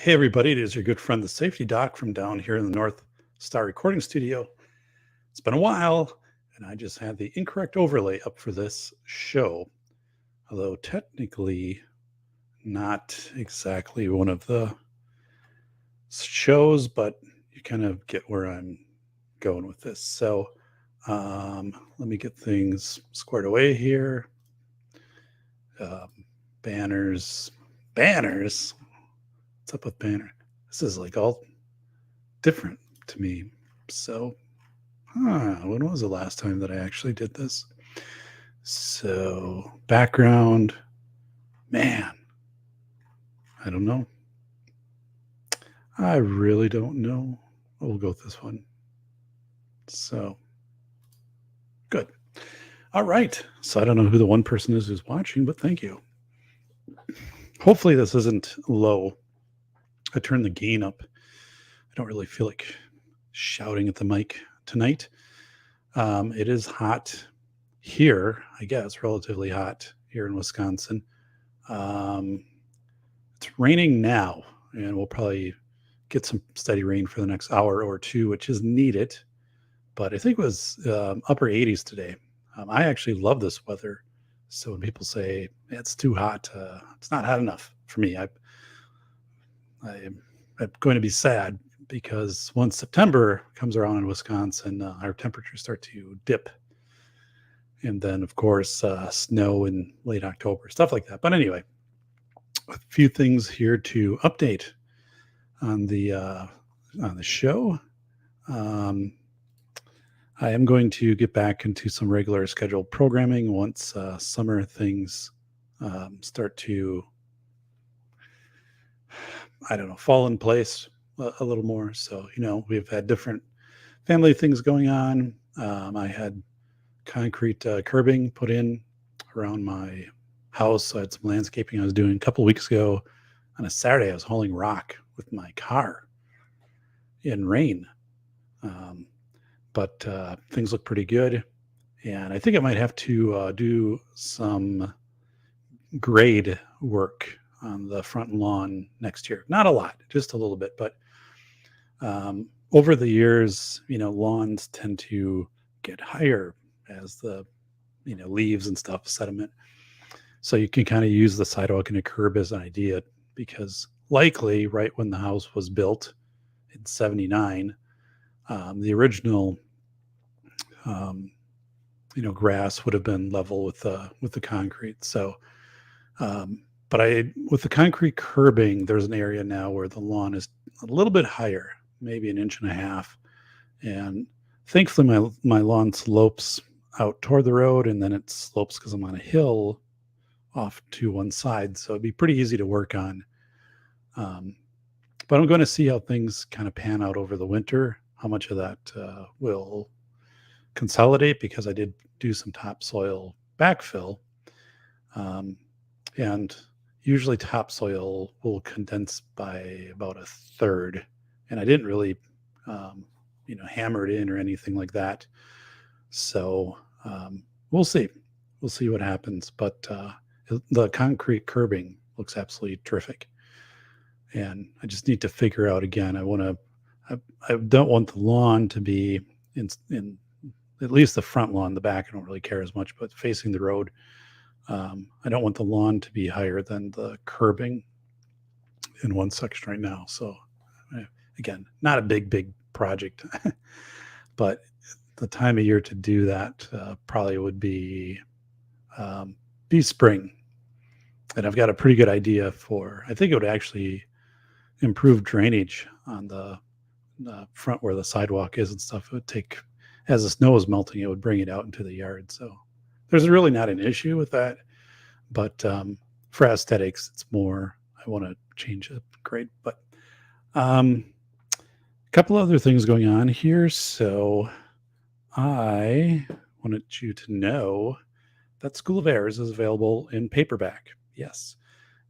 Hey, everybody, it is your good friend, the Safety Doc from down here in the North Star Recording Studio. It's been a while, and I just had the incorrect overlay up for this show, although technically not exactly one of the shows, but you kind of get where I'm going with this. So let me get things squared away here. Banners. What's up with banner? This is like all different to me. So, when was the last time that I actually did this? So, background, man, I don't know. I really don't know. We'll go with this one. So, good. All right. So, I don't know who the one person is who's watching, but thank you. Hopefully, this isn't low. I turned the gain up. I don't really feel like shouting at the mic tonight. It is hot here, I guess, relatively hot here in Wisconsin. It's raining now, and we'll probably get some steady rain for the next hour or two, which is needed. But I think it was upper 80s today. I actually love this weather. So when people say it's too hot, it's not hot enough for me. I'm going to be sad because once September comes around in Wisconsin, our temperatures start to dip. And then, of course, snow in late October, stuff like that. But anyway, a few things here to update on the show. I am going to get back into some regular scheduled programming once summer things start to, fall in place a little more. So, we've had different family things going on. I had concrete curbing put in around my house. So I had some landscaping I was doing a couple of weeks ago. On a Saturday, I was hauling rock with my car in rain. But things look pretty good. And I think I might have to do some grade work on the front lawn next year. Not a lot, just a little bit. But over the years, lawns tend to get higher as the, leaves and stuff sediment. So you can kind of use the sidewalk and a curb as an idea because likely right when the house was built in 79, the original, grass would have been level with the concrete. So, but with the concrete curbing, there's an area now where the lawn is a little bit higher, maybe an inch and a half. And thankfully my lawn slopes out toward the road and then it slopes because I'm on a hill off to one side. So it'd be pretty easy to work on. But I'm going to see how things kind of pan out over the winter, how much of that will consolidate because I did do some topsoil backfill. And usually topsoil will condense by about a third. And I didn't really, hammer it in or anything like that. So we'll see. We'll see what happens. But the concrete curbing looks absolutely terrific. And I just need to figure out again. I don't want the lawn to be in at least the front lawn. The back, I don't really care as much, but facing the road, I don't want the lawn to be higher than the curbing in one section right now. So again, not a big project, but the time of year to do that probably would be spring. And I've got a pretty good idea I think it would actually improve drainage on the front where the sidewalk is and stuff. It would take, as the snow is melting, it would bring it out into the yard. So there's really not an issue with that. But for aesthetics, it's more, I want to change it. Great. But a couple other things going on here. So I wanted you to know that School of Errors is available in paperback. Yes.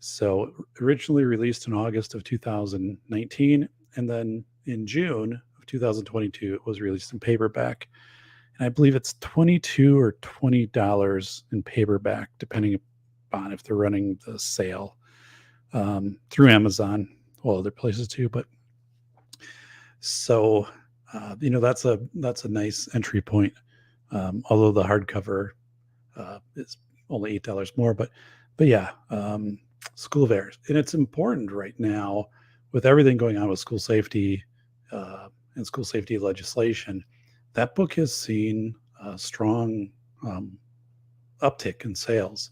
So originally released in August of 2019, and then in June of 2022, it was released in paperback. And I believe it's $22 or $20 in paperback, depending upon if they're running the sale through Amazon well, other places too. But so that's a nice entry point. Although the hardcover is only $8 more, but yeah, School of Errors, and it's important right now with everything going on with school safety and school safety legislation. That book has seen a strong uptick in sales.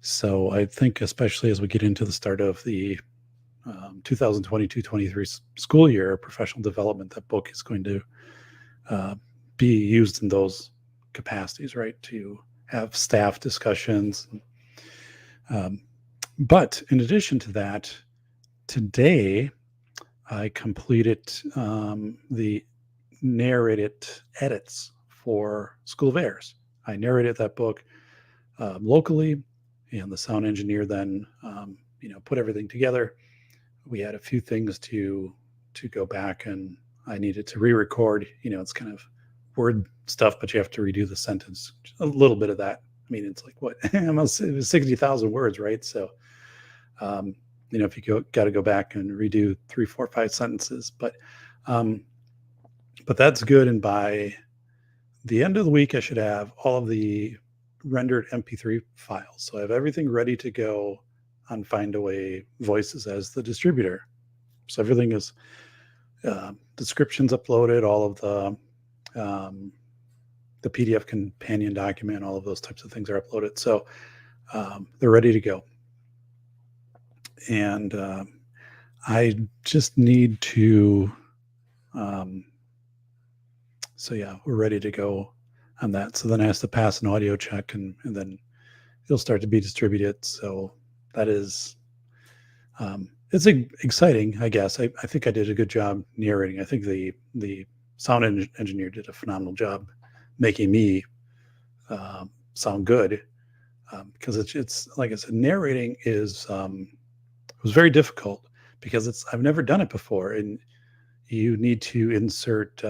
So I think, especially as we get into the start of the 2022-23 school year, professional development, that book is going to be used in those capacities, right? To have staff discussions. But in addition to that, today I completed the narrated edits for School of Errors. I narrated that book locally, and the sound engineer then put everything together. We had a few things to go back, and I needed to re-record. It's kind of word stuff, but you have to redo the sentence. A little bit of that. I mean, it's like what almost 60,000 words, right? So, if you got to go back and redo 3, 4, 5 sentences, but that's good. And by the end of the week, I should have all of the rendered MP3 files. So I have everything ready to go on Findaway Voices as the distributor. So everything is descriptions uploaded, all of the PDF companion document, all of those types of things are uploaded. So they're ready to go. And I just need to, so yeah, we're ready to go on that. So then I have to pass an audio check, and then it'll start to be distributed. So that is, it's exciting, I guess. I think I did a good job narrating. I think the sound engineer did a phenomenal job making me sound good, because it's like I said, narrating is was very difficult because I've never done it before, and you need to insert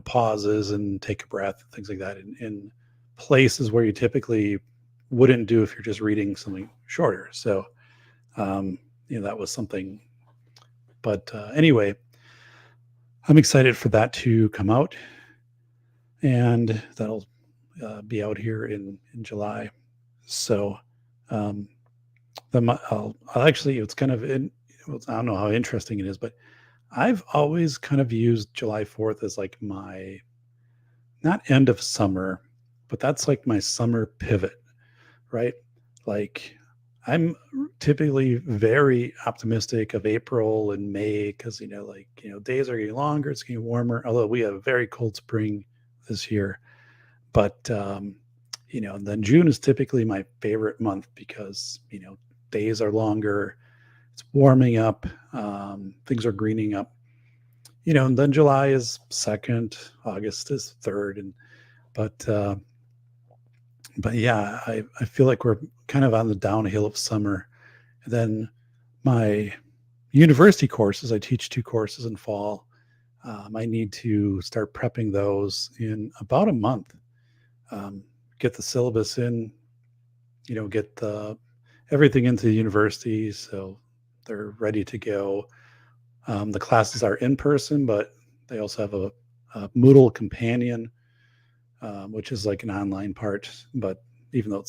pauses and take a breath and things like that in places where you typically wouldn't do if you're just reading something shorter. So that was something. But anyway, I'm excited for that to come out, and that'll be out here in July. So I'll actually, it's kind of I don't know how interesting it is, but I've always kind of used July 4th as like my, not end of summer, but that's like my summer pivot, right? Like I'm typically very optimistic of April and May because, days are getting longer, it's getting warmer, although we have a very cold spring this year. But, then June is typically my favorite month because, days are longer, it's warming up, things are greening up, and then July is 2nd, August is 3rd. But yeah, I feel like we're kind of on the downhill of summer. And then my university courses, I teach 2 courses in fall. I need to start prepping those in about a month. Get the syllabus in, get everything into the university so they're ready to go. The classes are in person, but they also have a Moodle companion, which is like an online part. But even though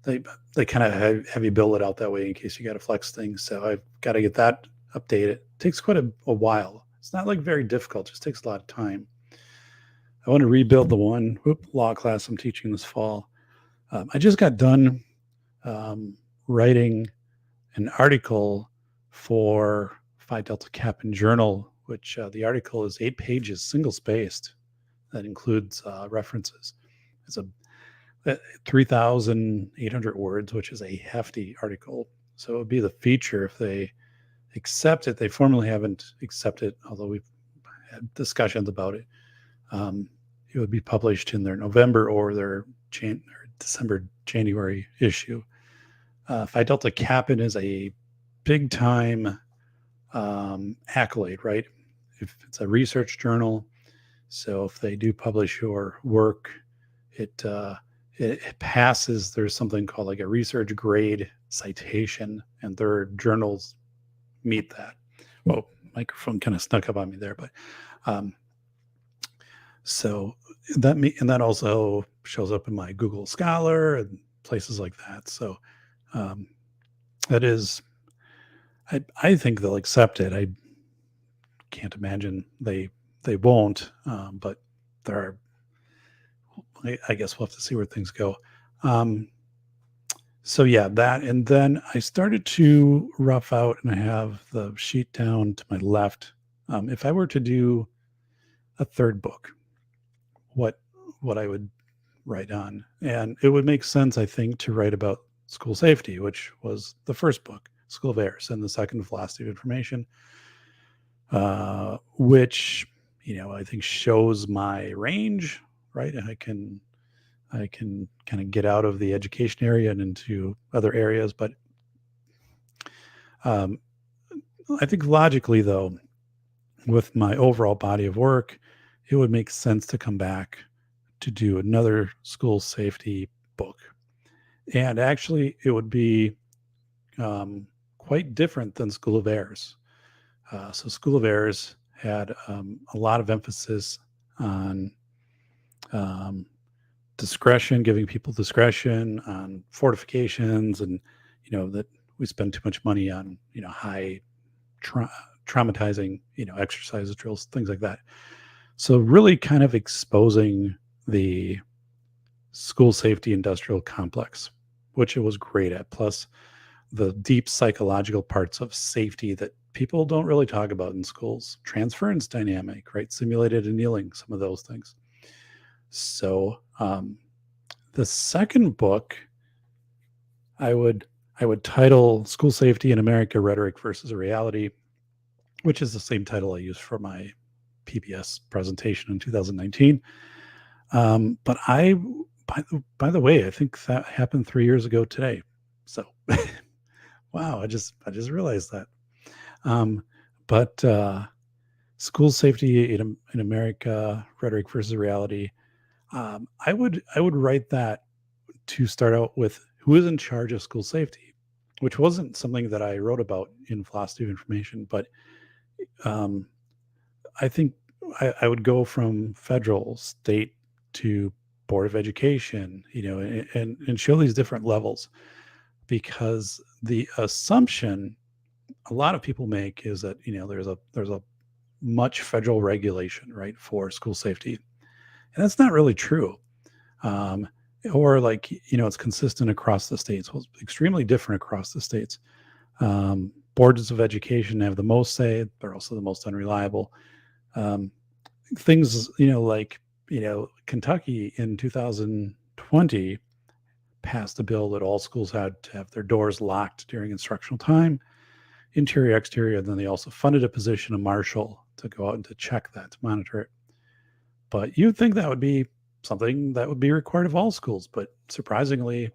they kind of have you build it out that way in case you got to flex things. So I've got to get that updated. It takes quite a while. It's not like very difficult. It just takes a lot of time. I want to rebuild the one law class I'm teaching this fall. I just got done writing an article for Phi Delta Kappa Journal, which the article is 8 pages, single-spaced. That includes references. It's a 3,800 words, which is a hefty article. So it would be the feature if they accept it. They formally haven't accepted, although we've had discussions about it. It would be published in their November or their December, January issue. Phi Delta Kappa is a big-time accolade, right? If it's a research journal, so if they do publish your work, it passes. There's something called like a research grade citation, and their journals meet that. Well, microphone kind of snuck up on me there, but um, so and that also shows up in my Google Scholar and places like that. So um, that is, I think they'll accept it. I can't imagine they won't, but there are. I guess we'll have to see where things go. Um, so yeah, that, and then I started to rough out, and I have the sheet down to my left. If I were to do a third book, what I would write on, and it would make sense, I think, to write about school safety, which was the first book, School of Errors, and the second, Velocity of Information, which I think shows my range, right? I can kind of get out of the education area and into other areas. But um, I think logically, though, with my overall body of work, it would make sense to come back to do another school safety book. And actually, it would be quite different than School of Errors. So, School of Errors had a lot of emphasis on discretion, giving people discretion, on fortifications, and that we spend too much money on high traumatizing exercise drills, things like that. So really kind of exposing the school safety industrial complex, which it was great at, plus the deep psychological parts of safety that people don't really talk about in schools. Transference dynamic, right? Simulated annealing, some of those things. So the second book I would title School Safety in America: Rhetoric versus Reality, which is the same title I used for my PBS presentation in 2019. But by the way, I think that happened 3 years ago today. So, wow, I just realized that. But School Safety in America: Rhetoric versus Reality. I would write that to start out with who is in charge of school safety, which wasn't something that I wrote about in Velocity of Information, but I think I would go from federal, state to Board of Education, and show these different levels, because the assumption a lot of people make is that there's a much federal regulation, right, for school safety, and that's not really true. Um, or like it's consistent across the states. Well, it's extremely different across the states. Boards of education have the most say; they're also the most unreliable. Things like Kentucky in 2020 passed a bill that all schools had to have their doors locked during instructional time, interior, exterior. And then they also funded a position, a marshal, to go out and to check that, to monitor it. But you'd think that would be something that would be required of all schools, but surprisingly,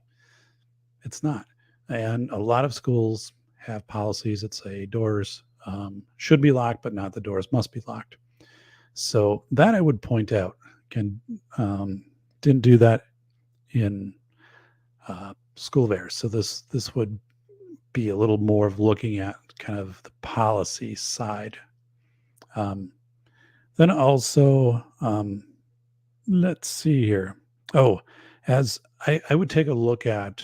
it's not. And a lot of schools have policies that say doors should be locked, but not the doors must be locked. So that I would point out didn't do that in School of Errors. So this would be a little more of looking at kind of the policy side. Then also, let's see here. Oh, as I would take a look at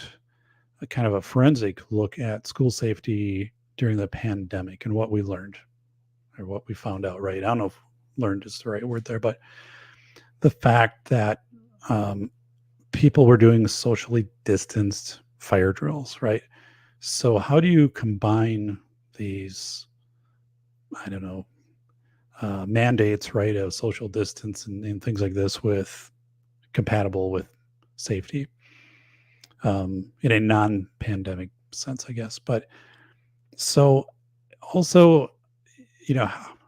a kind of a forensic look at school safety during the pandemic and what we learned, or what we found out, right? I don't know if learned is the right word there, but the fact that people were doing socially distanced fire drills, right? So how do you combine these, I don't know, mandates, right, of social distance and things like this with compatible with safety in a non-pandemic sense, I guess. But so also,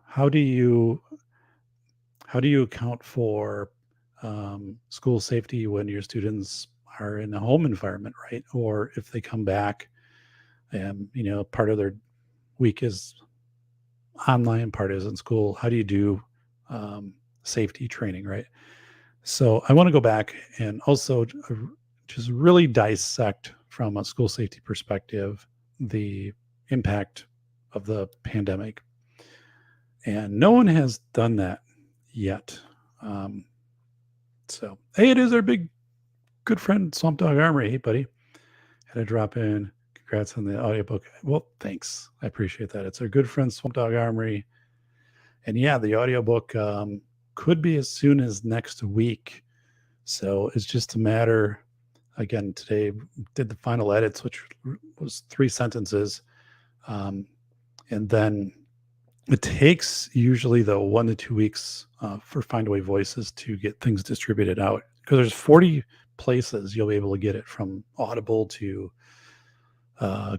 how do you account for school safety when your students are in a home environment, right? Or if they come back and part of their week is online, part is in school. How do you do safety training, right? So I want to go back and also just really dissect from a school safety perspective the impact of the pandemic. And no one has done that yet. So, hey, it is our big good friend Swamp Dog Armory. Hey, buddy. Had to drop in. Congrats on the audiobook. Well, thanks. I appreciate that. It's our good friend Swamp Dog Armory. And yeah, the audiobook could be as soon as next week. So it's just a matter. Again, today did the final edits, which was 3 sentences. And then it takes usually, though, 1 to 2 weeks for Findaway Voices to get things distributed out. Because there's 40 places you'll be able to get it, from Audible to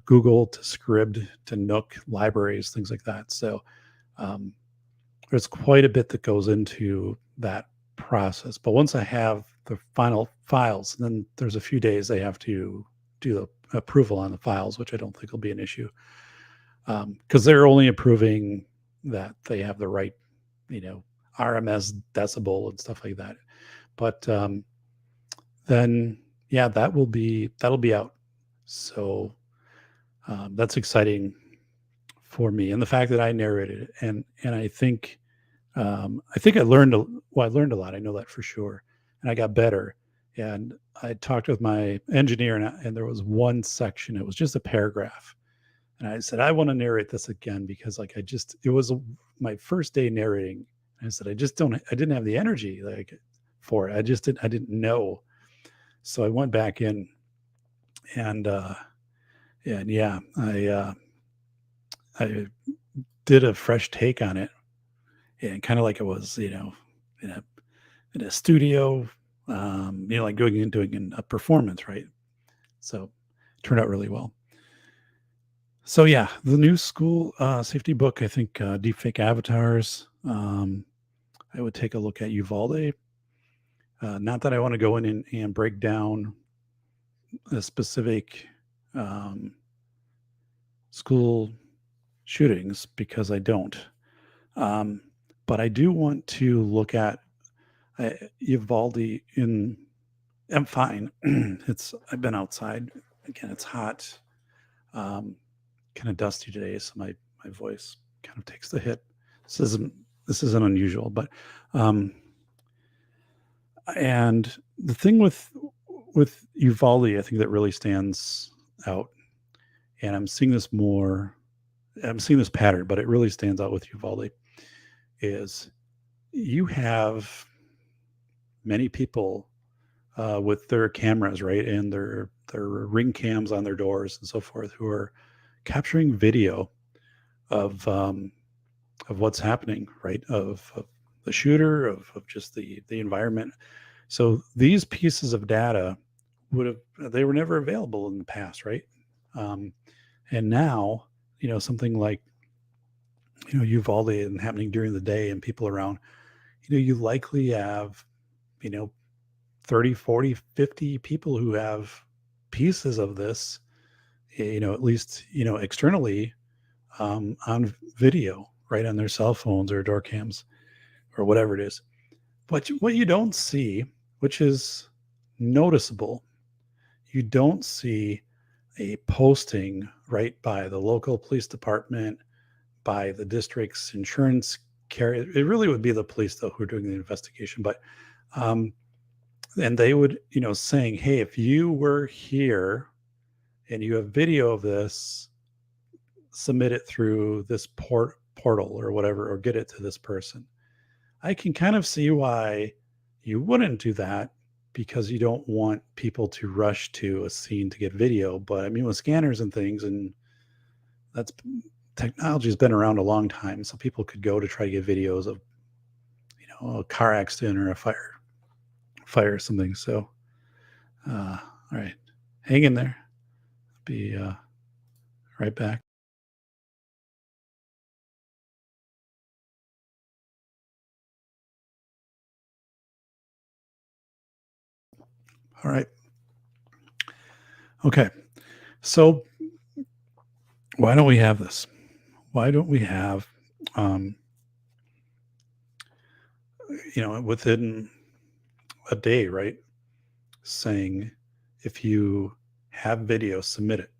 Google to Scribd to Nook, libraries, things like that. So there's quite a bit that goes into that process. But once I have the final files, then there's a few days they have to do the approval on the files, which I don't think will be an issue, because they're only approving that they have the right, RMS decibel and stuff like that. But then, yeah, that'll be out. So that's exciting for me, and the fact that I narrated it, and I think I learned a lot. I know that for sure, and I got better. And I talked with my engineer, and there was one section. It was just a paragraph, and I said, I want to narrate this again, because it was my first day narrating. And I said, I didn't have the energy for it. I didn't know. So I went back in, and yeah, I did a fresh take on it, and kind of like it was, in a studio, like doing a performance, right? So it turned out really well. So yeah, the new school safety book, I think, Deepfake Avatars. I would take a look at Uvalde. Not that I want to go in and break down a specific school shootings, because I don't. But I do want to look at Uvalde in. I'm fine. I've been outside again. It's hot, kind of dusty today, so my voice kind of takes the hit. This isn't unusual, but and the thing with Uvalde, I think, that really stands out, and I'm seeing this pattern, but it really stands out with Uvalde, is you have many people with their cameras, right, and their ring cams on their doors and so forth, who are capturing video of what's happening, right, of the shooter, of just the environment. So these pieces of data they were never available in the past, right? And now, something like, Uvalde and happening during the day and people around, you likely have, 30, 40, 50 people who have pieces of this, at least, externally, on video, right, on their cell phones or door cams or whatever it is. But what you don't see, which is noticeable, you don't see a posting, right, by the local police department, by the district's insurance carrier. It really would be the police, though, who are doing the investigation. But and they would, saying, hey, if you were here and you have video of this, submit it through this portal or whatever, or get it to this person. I can kind of see why you wouldn't do that, because you don't want people to rush to a scene to get video. But I mean, with scanners and things, and technology has been around a long time, so people could go to try to get videos of, a car accident or a fire or something. So, all right, hang in there. Be right back. All right. Okay. So why don't we have this? Why don't we have, within a day, right, saying, if you have video, submit it.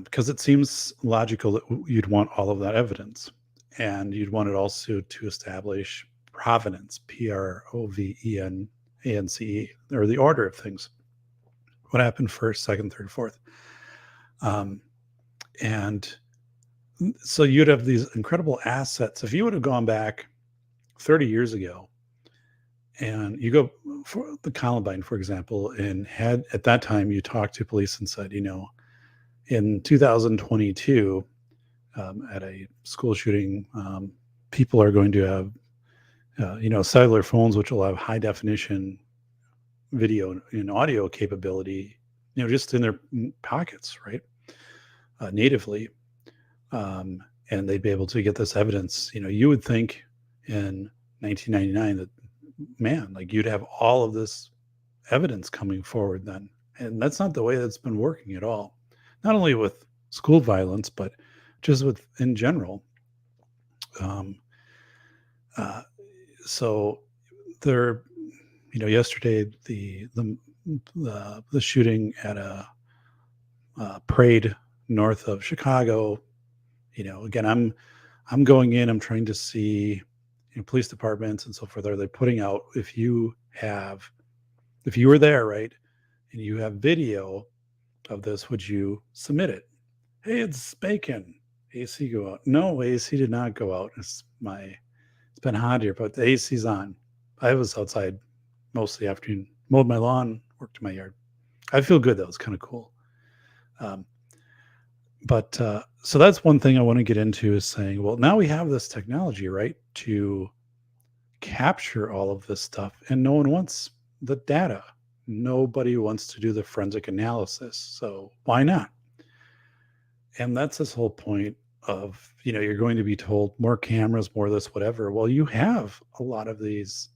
because it seems logical that you'd want all of that evidence, and you'd want it also to establish provenance, Provenance, or the order of things. What happened first, second, third, fourth? And so you'd have these incredible assets. If you would have gone back 30 years ago and you go for the Columbine, for example, and had at that time you talked to police and said, in 2022, at a school shooting, people are going to have, cellular phones, which will have high definition video and audio capability, just in their pockets, right? Natively. And they'd be able to get this evidence. You would think in 1999 that, man, like you'd have all of this evidence coming forward then. And that's not the way that's been working at all. Not only with school violence, but just with in general. So there, yesterday the shooting at a parade north of Chicago. Again, I'm going in. I'm trying to see police departments and so forth. Are they putting out if you were there, right, and you have video of this, would you submit it? Hey, it's Bacon. AC go out? No, AC did not go out. It's been hot here, but the AC's on. I was outside most of the afternoon, mowed my lawn, worked in my yard. I feel good though. It's kind of cool. But so that's one thing I want to get into is saying, well, now we have this technology, right, to capture all of this stuff, and no one wants the data. Nobody wants to do the forensic analysis. So why not? And that's this whole point of, you're going to be told more cameras, more this, whatever. Well, you have a lot of these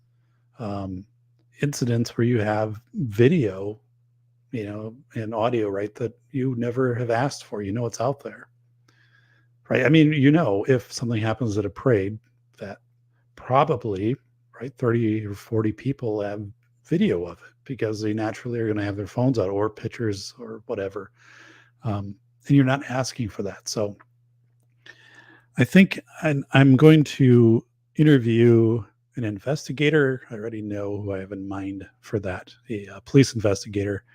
incidents where you have video, and audio, right, that you never have asked for. It's out there, right? I mean, if something happens at a parade, that probably, right, 30 or 40 people have video of it because they naturally are going to have their phones out or pictures or whatever. And you're not asking for that. So I think I'm going to interview an investigator. I already know who I have in mind for that, a police investigator,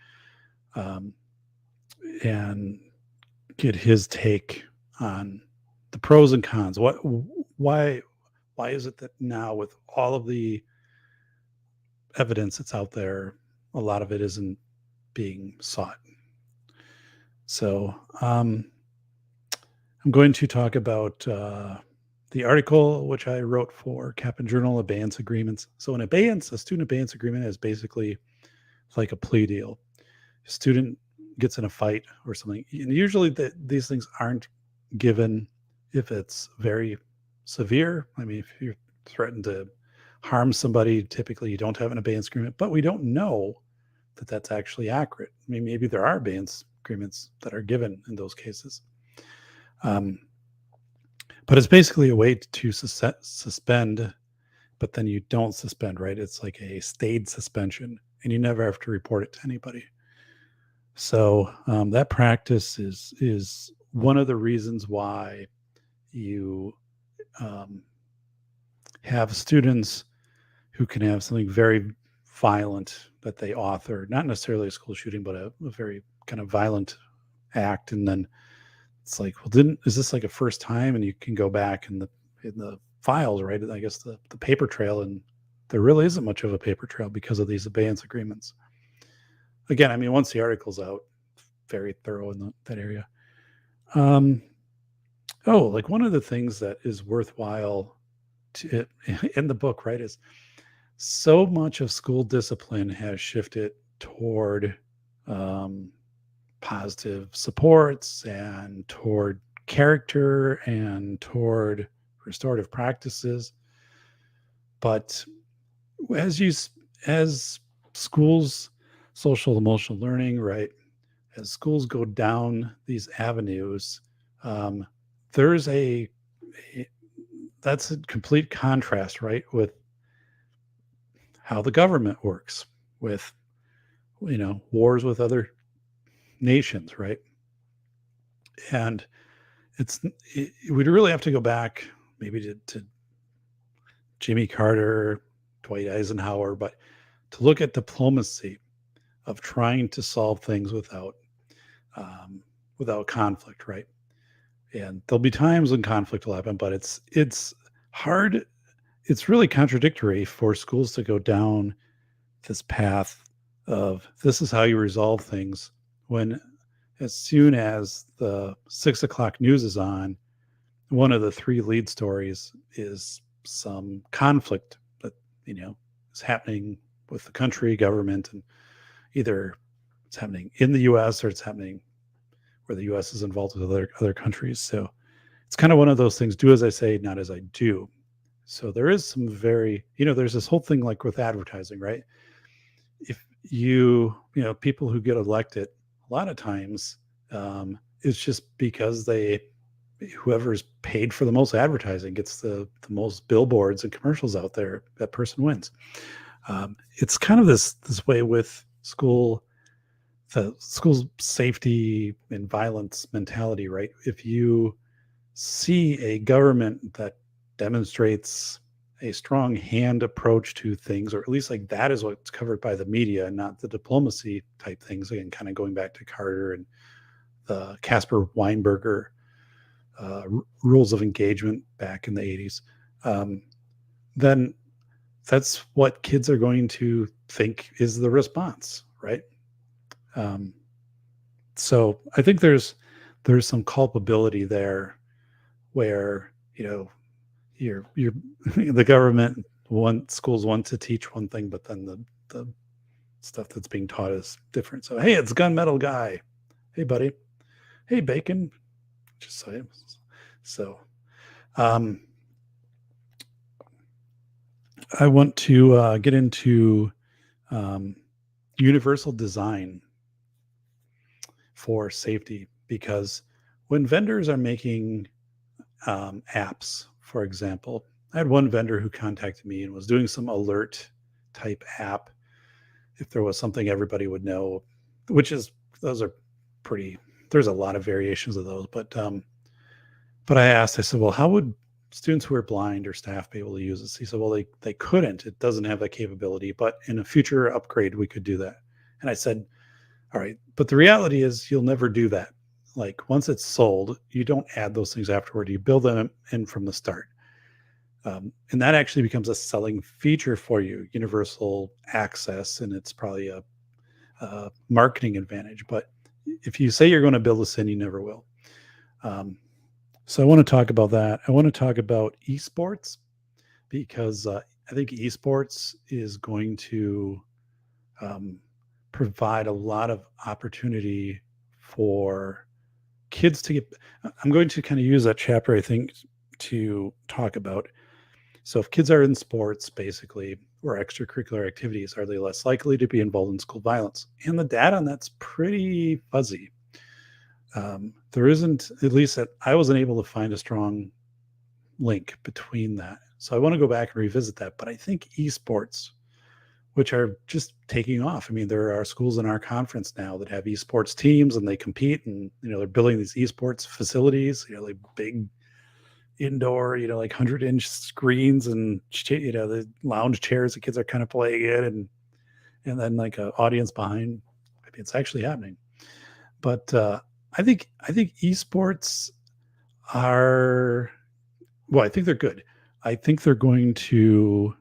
and get his take on the pros and cons. Why is it that now, with all of the evidence that's out there, a lot of it isn't being sought? So I'm going to talk about the article which I wrote for Kaplan Journal, abeyance agreements. So a student abeyance agreement is basically like a plea deal. A student gets in a fight or something, and usually these things aren't given if it's very severe. I mean, if you're threatened to harm somebody, typically you don't have an abeyance agreement, but we don't know that that's actually accurate. I mean, maybe there are abeyance agreements that are given in those cases. But it's basically a way to suspend, but then you don't suspend, right? It's like a stayed suspension, and you never have to report it to anybody. So that practice is one of the reasons why you have students who can have something very violent that they author, not necessarily a school shooting, but a very kind of violent act, and then it's like, well, is this like a first time? And you can go back in the files, right? I guess the paper trail, and there really isn't much of a paper trail because of these abeyance agreements. Again, I mean, once the article's out, very thorough in that area. Like one of the things that is worthwhile in the book, right, is so much of school discipline has shifted toward positive supports and toward character and toward restorative practices. But as schools, social emotional learning, right, as schools go down these avenues, there's that's a complete contrast, right, with how the government works, with wars with other nations, right? And we'd really have to go back maybe to Jimmy Carter, Dwight Eisenhower, but to look at diplomacy of trying to solve things um, without conflict, right? And there'll be times when conflict will happen, but it's hard. It's really contradictory for schools to go down this path of this is how you resolve things when as soon as the 6 o'clock news is on, one of the three lead stories is some conflict that is happening with the country, government, and either it's happening in the U.S. or it's happening where the U.S. is involved with other countries. So it's kind of one of those things: do as I say, not as I do. So there is some there's this whole thing like with advertising, right? If people who get elected, a lot of times it's just because whoever's paid for the most advertising gets the most billboards and commercials out there, that person wins. It's kind of this way with the school's safety and violence mentality, right? If you see a government that demonstrates a strong hand approach to things, or at least like that is what's covered by the media and not the diplomacy type things, again, kind of going back to Carter and the Casper Weinberger rules of engagement back in the 80s, then that's what kids are going to think is the response, right? So I think there's some culpability there where you're the government schools want to teach one thing, but then the stuff that's being taught is different. So hey, it's gunmetal guy. Hey buddy. Hey bacon. Just say so. I want to get into universal design for safety, because when vendors are making apps, for example, I had one vendor who contacted me and was doing some alert type app if there was something everybody would know, those are there's a lot of variations of those, but I said, well, how would students who are blind or staff be able to use this? He said, well, they couldn't. It doesn't have that capability, but in a future upgrade, we could do that. And I said, all right, but the reality is you'll never do that. Like once it's sold, you don't add those things afterward. You build them in from the start. And that actually becomes a selling feature for you, universal access, and it's probably a marketing advantage. But if you say you're going to build this in, you never will. So I want to talk about that. I want to talk about esports, because I think esports is going to provide a lot of opportunity for kids to get. I'm going to kind of use that chapter, I think, to talk about. So if kids are in sports, basically, or extracurricular activities, are they less likely to be involved in school violence? And the data on that's pretty fuzzy. There isn't, at least that I wasn't able to find a strong link between that. So I want to go back and revisit that. But I think esports, which are just taking off. I mean, there are schools in our conference now that have esports teams and they compete, and they're building these esports facilities, like big indoor, like 100-inch screens and the lounge chairs the kids are kind of playing in, and then like an audience behind. I mean, it's actually happening. But I think esports are, well, I think they're good. I think they're going to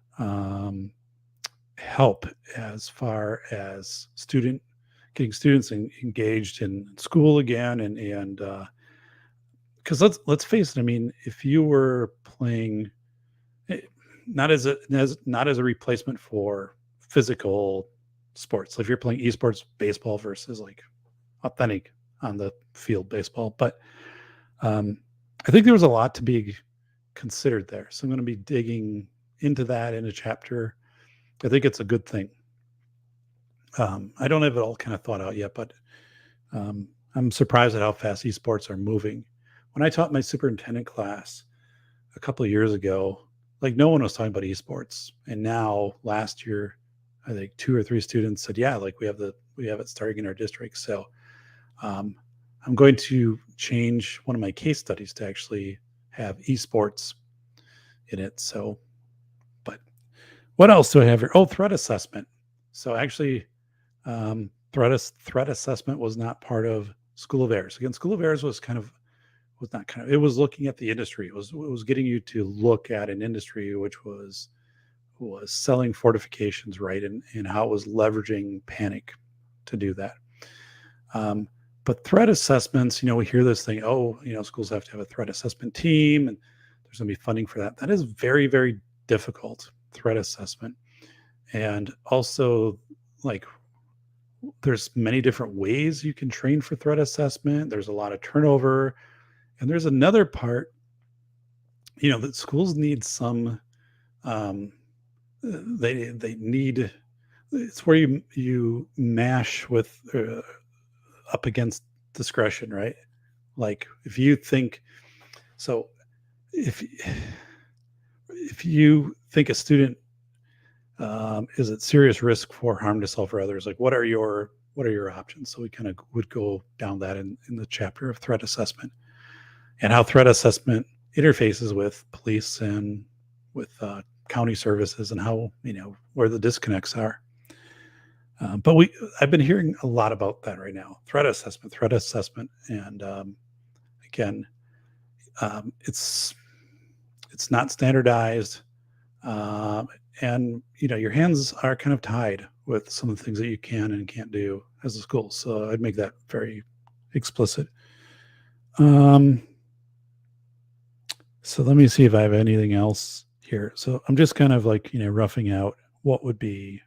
help as far as getting students engaged in school again, and because let's face it. I mean, if you were playing not as a replacement for physical sports, so if you're playing esports baseball versus like authentic on the field baseball, but I think there was a lot to be considered there. So I'm going to be digging into that in a chapter. I think it's a good thing. I don't have it all kind of thought out yet, but I'm surprised at how fast esports are moving. When I taught my superintendent class a couple of years ago, like no one was talking about esports. And now last year, I think 2 or 3 students said, yeah, like we have it starting in our district. So I'm going to change one of my case studies to actually have esports in it. So, but what else do I have here? Oh, threat assessment. So actually, threat assessment was not part of School of Airs. Again, School of Airs was not kind of, it was looking at the industry. It was getting you to look at an industry which was selling fortifications, right, and how it was leveraging panic to do that. But threat assessments, we hear this thing, oh, schools have to have a threat assessment team, and there's going to be funding for that. That is very, very difficult, threat assessment. And also, like, there's many different ways you can train for threat assessment. There's a lot of turnover. And there's another part, that schools need some, they need, it's where you mash with up against discretion, right? Like if you think so, if you think a student is at serious risk for harm to self or others, like what are your options? So we kind of would go down that in the chapter of threat assessment and how threat assessment interfaces with police and with county services and how where the disconnects are. But I've been hearing a lot about that right now. Threat assessment, and again, it's not standardized, and your hands are kind of tied with some of the things that you can and can't do as a school. So I'd make that very explicit. So let me see if I have anything else here. So I'm just kind of like roughing out what would be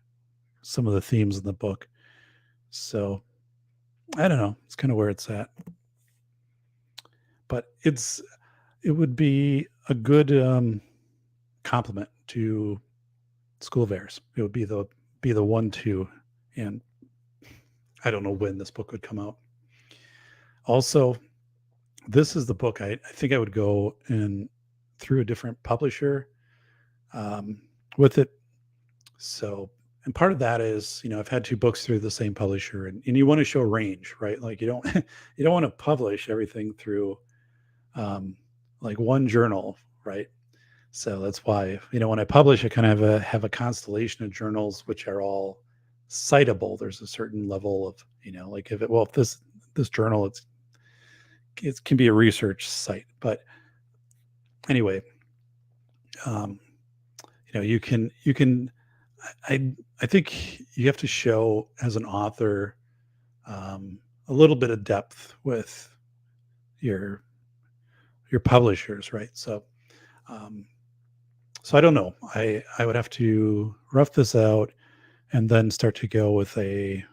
some of the themes in the book. So I don't know. It's kind of where it's at. But it would be a good complement to School of Airs. It would be the 1-2, and I don't know when this book would come out. Also, this is the book I think I would go in through a different publisher with it. So, and part of that is, I've had 2 books through the same publisher, and you want to show range, right? Like you don't you don't want to publish everything through like one journal, right? So that's why, when I publish, I kind of have a constellation of journals which are all citable. There's a certain level of, like if this journal, it can be a research site, but anyway, you can, I think you have to show as an author a little bit of depth with your publishers, right? So, so I don't know. I would have to rough this out and then start to go with a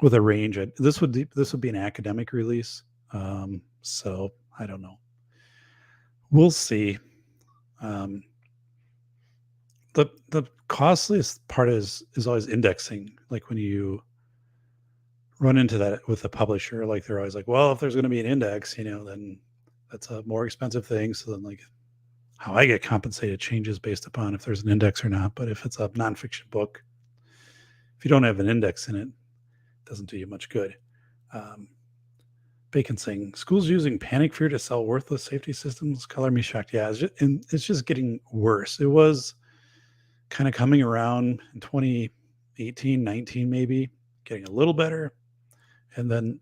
range. This would be an academic release. So I don't know. We'll see. The costliest part is always indexing. Like when you run into that with a publisher, like they're always like, well, if there's going to be an index, then that's a more expensive thing. So then, like, how I get compensated changes based upon if there's an index or not. But if it's a nonfiction book, if you don't have an index in it, it doesn't do you much good. Bacon saying, schools using panic fear to sell worthless safety systems. Color me shocked. Yeah, it's just getting worse. It was kind of coming around in 2018, 19, maybe getting a little better. And then,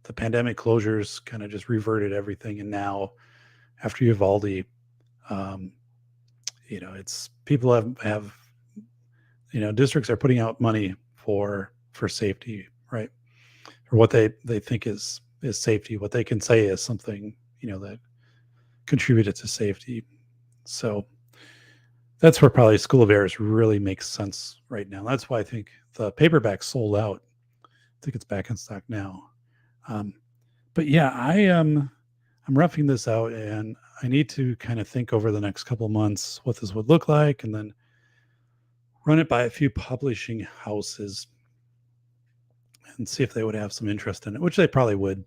the pandemic closures kind of just reverted everything. And now after Uvalde, it's people have districts are putting out money for safety, right? Or what they think is safety, what they can say is something, that contributed to safety. So that's where probably School of Airs really makes sense right now. That's why I think the paperback sold out. I think it's back in stock now. But yeah, I'm roughing this out, and I need to kind of think over the next couple of months what this would look like, and then run it by a few publishing houses and see if they would have some interest in it, which they probably would,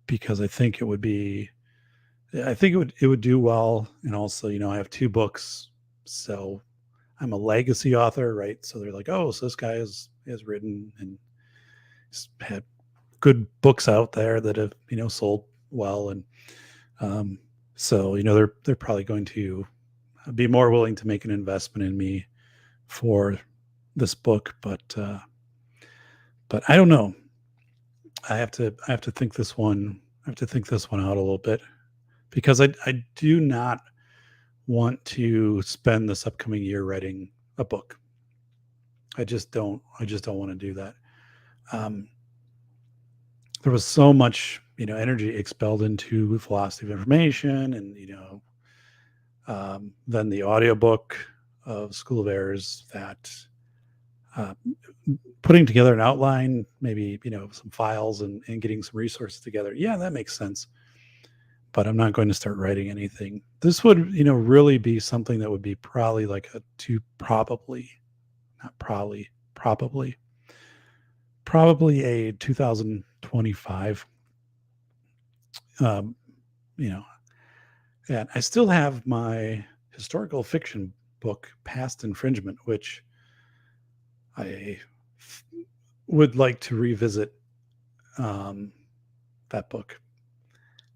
because I think it would do well. And also, I have 2 books, so I'm a legacy author, right? So they're like, oh, so this guy has written, and had good books out there that have, sold well. And so, they're probably going to be more willing to make an investment in me for this book. But I don't know. I have to think this one. I have to think this one out a little bit, because I do not want to spend this upcoming year writing a book. I just don't want to do that. There was so much, energy expelled into philosophy of information, and, then the audiobook of School of Errors, that putting together an outline, maybe, some files and getting some resources together. Yeah, that makes sense. But I'm not going to start writing anything. This would, really be something that would be probably like probably a 2025. And I still have my historical fiction book, Past Infringement, which I would like to revisit. That book.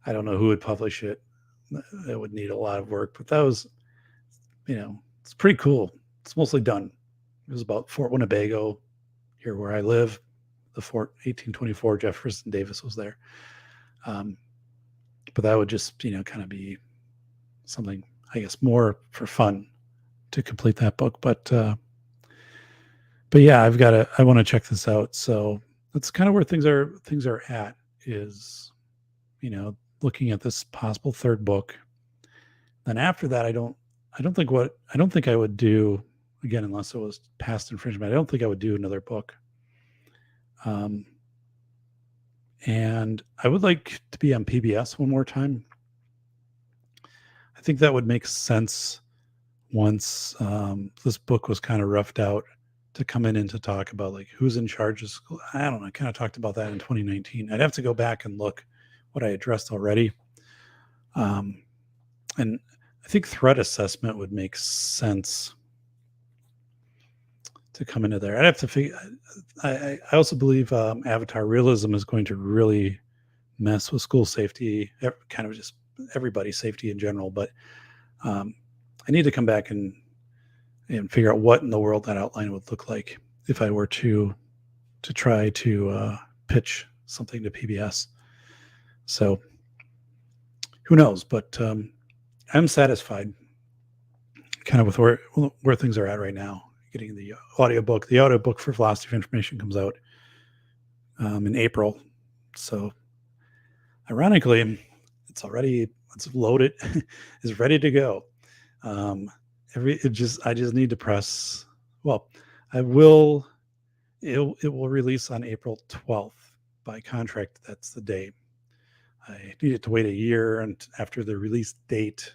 I don't know who would publish it. It would need a lot of work, but that was, it's pretty cool. It's mostly done. It was about Fort Winnebago, here where I live. The Fort 1824, Jefferson Davis was there. But that would just, kind of be something, I guess, more for fun to complete that book. But yeah, I want to check this out. So that's kind of where things are at, is, looking at this possible third book. Then after that, I don't think I would do, again, unless it was Past Infringement. I don't think I would do another book. And I would like to be on PBS one more time. I think that would make sense once this book was kind of roughed out, to come in and to talk about like who's in charge of school. I don't know. I kind of talked about that in 2019. I'd have to go back and look what I addressed already. And I think threat assessment would make sense to come into there. I'd have to figure. I also believe avatar realism is going to really mess with school safety, kind of just everybody's safety in general. But I need to come back and figure out what in the world that outline would look like if I were to try to pitch something to PBS. So who knows? But I'm satisfied kind of with where things are at right now. Getting the audiobook. The audiobook for Philosophy of Information comes out in April. So ironically, it's loaded, it's ready to go. I just need to press. Well, it will release on April 12th by contract. That's the day. I needed to wait a year and after the release date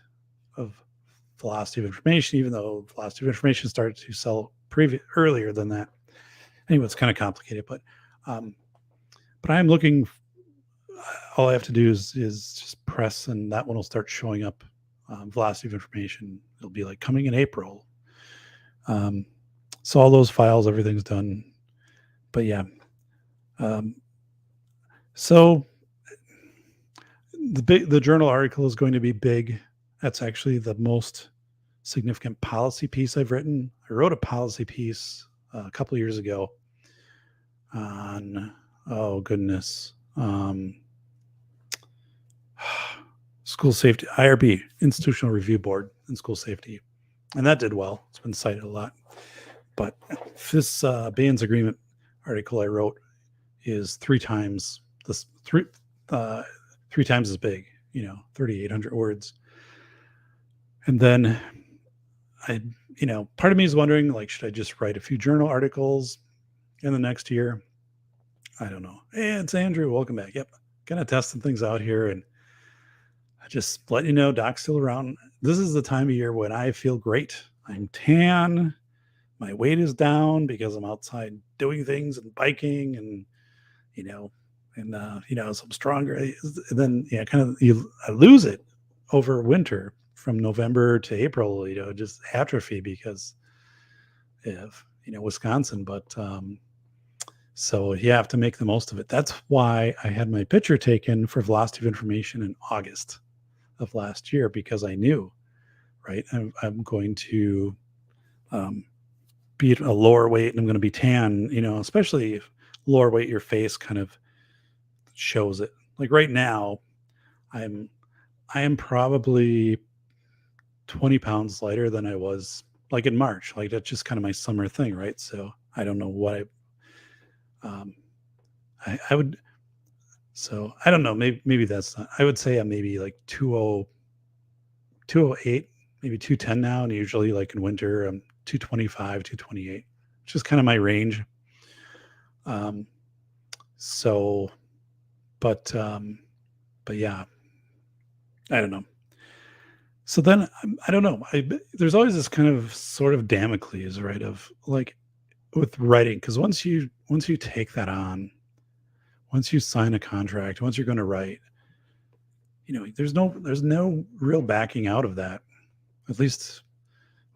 of Philosophy of Information, even though Philosophy of Information started to sell earlier than that. Anyway, it's kind of complicated, but I'm looking. All I have to do is just press, and that one will start showing up. Velocity of Information. It'll be like coming in April. So all those files, everything's done. But yeah. So the journal article is going to be big. That's actually the most significant policy piece I've written. I wrote a policy piece a couple of years ago on, school safety, IRB, Institutional Review Board, and school safety. And that did well. It's been cited a lot. But this Baines Agreement article I wrote is three times as big, 3,800 words. And then part of me is wondering, like, should I just write a few journal articles in the next year? I don't know. Hey, it's Andrew. Welcome back. Yep. Kind of testing things out here, and I just let you know, Doc's still around. This is the time of year when I feel great. I'm tan. My weight is down because I'm outside doing things and biking, and so I'm stronger. And then I lose it over winter from November to April. Just atrophy because of Wisconsin. But So you have to make the most of it. That's why I had my picture taken for velocity of information in August of last year, because I knew, right, I'm going to um, be a lower weight and I'm going to be tan, especially if lower weight, your face kind of shows it. Like right now, I'm I am probably 20 pounds lighter than I was like in March. Like that's just kind of my summer thing, right? So I don't know what um, I would. So I don't know. Maybe that's not. I would say I'm maybe like 208, maybe 210 now, and usually like in winter I'm 225, 228, which is kind of my range. Um, so, but but yeah, I don't know. So then I don't know. There's always this kind of sort of Damocles, right? Of like with writing, because once you take that on, once you sign a contract, once you're going to write, there's no real backing out of that. At least,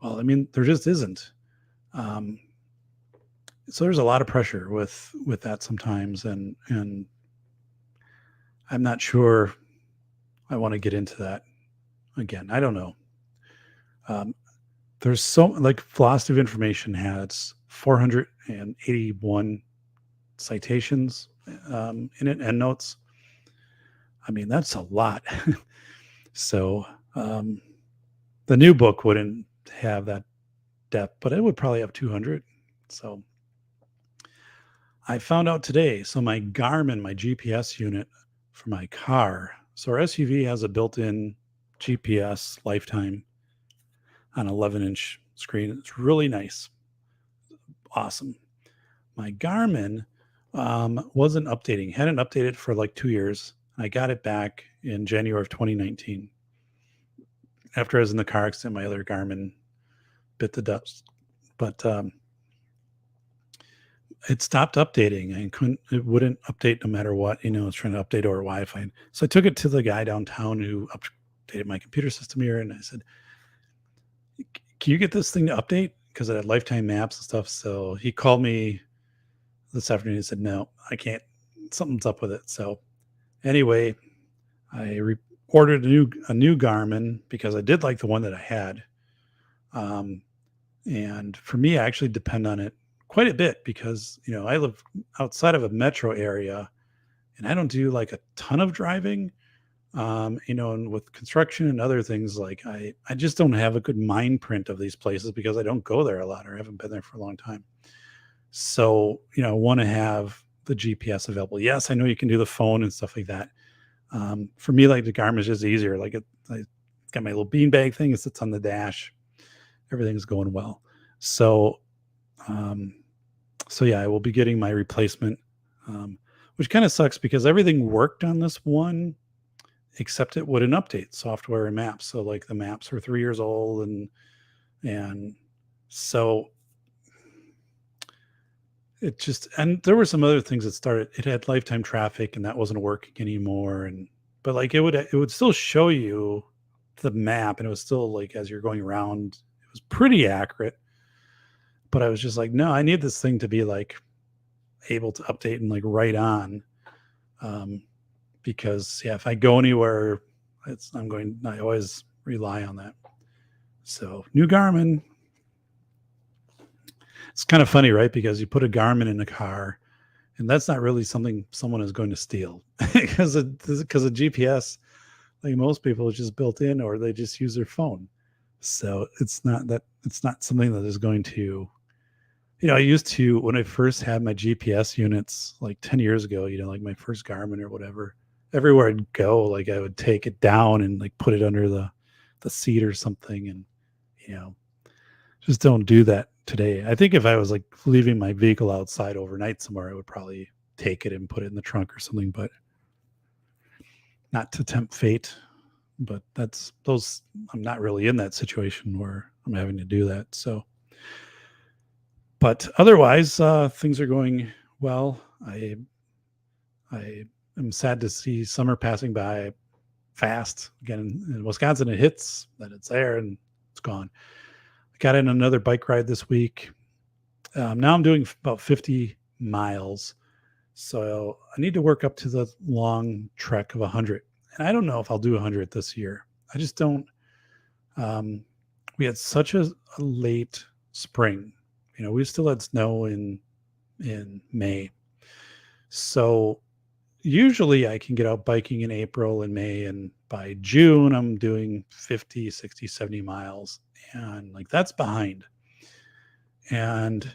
well, I mean, there just isn't. Um, so there's a lot of pressure with that sometimes, and I'm not sure I want to get into that again. I don't know. Um, there's so like velocity of information has 481 citations in it, and notes. I mean, that's a lot. So um, the new book wouldn't have that depth, but it would probably have 200. So I found out today. So my Garmin, my GPS unit for my car. So our SUV has a built-in GPS lifetime on 11-inch screen. It's really nice, awesome. My Garmin wasn't updating, hadn't updated for like 2 years. I got it back in January of 2019. After I was in the car accident, my other Garmin bit the dust. But it stopped updating and it wouldn't update no matter what. It's trying to update over Wi-Fi. So I took it to the guy downtown who updated my computer system here, and I said, "Can you get this thing to update?" Because it had lifetime maps and stuff. So he called me this afternoon and said, "No, I can't. Something's up with it." So anyway, I ordered a new Garmin because I did like the one that I had. Um, and for me, I actually depend on it quite a bit because I live outside of a metro area, and I don't do like a ton of driving. And with construction and other things, like I just don't have a good mind print of these places because I don't go there a lot or haven't been there for a long time. So I want to have the GPS available. Yes, I know you can do the phone and stuff like that. For me, like the Garmin is just easier. Like I got my little beanbag thing. It sits on the dash. Everything's going well. So, um, so yeah, I will be getting my replacement, which kind of sucks because everything worked on this one, except it wouldn't update software and maps. So like the maps were 3 years old, and so and there were some other things that started. It had lifetime traffic, and that wasn't working anymore. But like it would still show you the map, and it was still like as you're going around, it was pretty accurate. But I was just like, no, I need this thing to be like able to update and like right on, um, because yeah, if I go anywhere, I always rely on that. So new Garmin. It's kind of funny, right? Because you put a Garmin in a car, and that's not really something someone is going to steal because of GPS. Like most people, it's just built in, or they just use their phone. So it's not something that is going to. I used to when I first had my GPS units like 10 years ago. Like my first Garmin or whatever. Everywhere I'd go, like I would take it down and like put it under the seat or something, and you know just don't do that today. I think if I was like leaving my vehicle outside overnight somewhere, I would probably take it and put it in the trunk or something, but not to tempt fate. But I'm not really in that situation where I'm having to do that. So, but otherwise, things are going well. I am sad to see summer passing by fast. Again, in Wisconsin, it hits, then it's there, and it's gone. I got in another bike ride this week. Now I'm doing about 50 miles. So I need to work up to the long trek of 100. And I don't know if I'll do 100 this year. I just don't. We had such a late spring. We still had snow in May. So usually I can get out biking in April and May, and by June I'm doing 50, 60, 70 miles, and like that's behind. And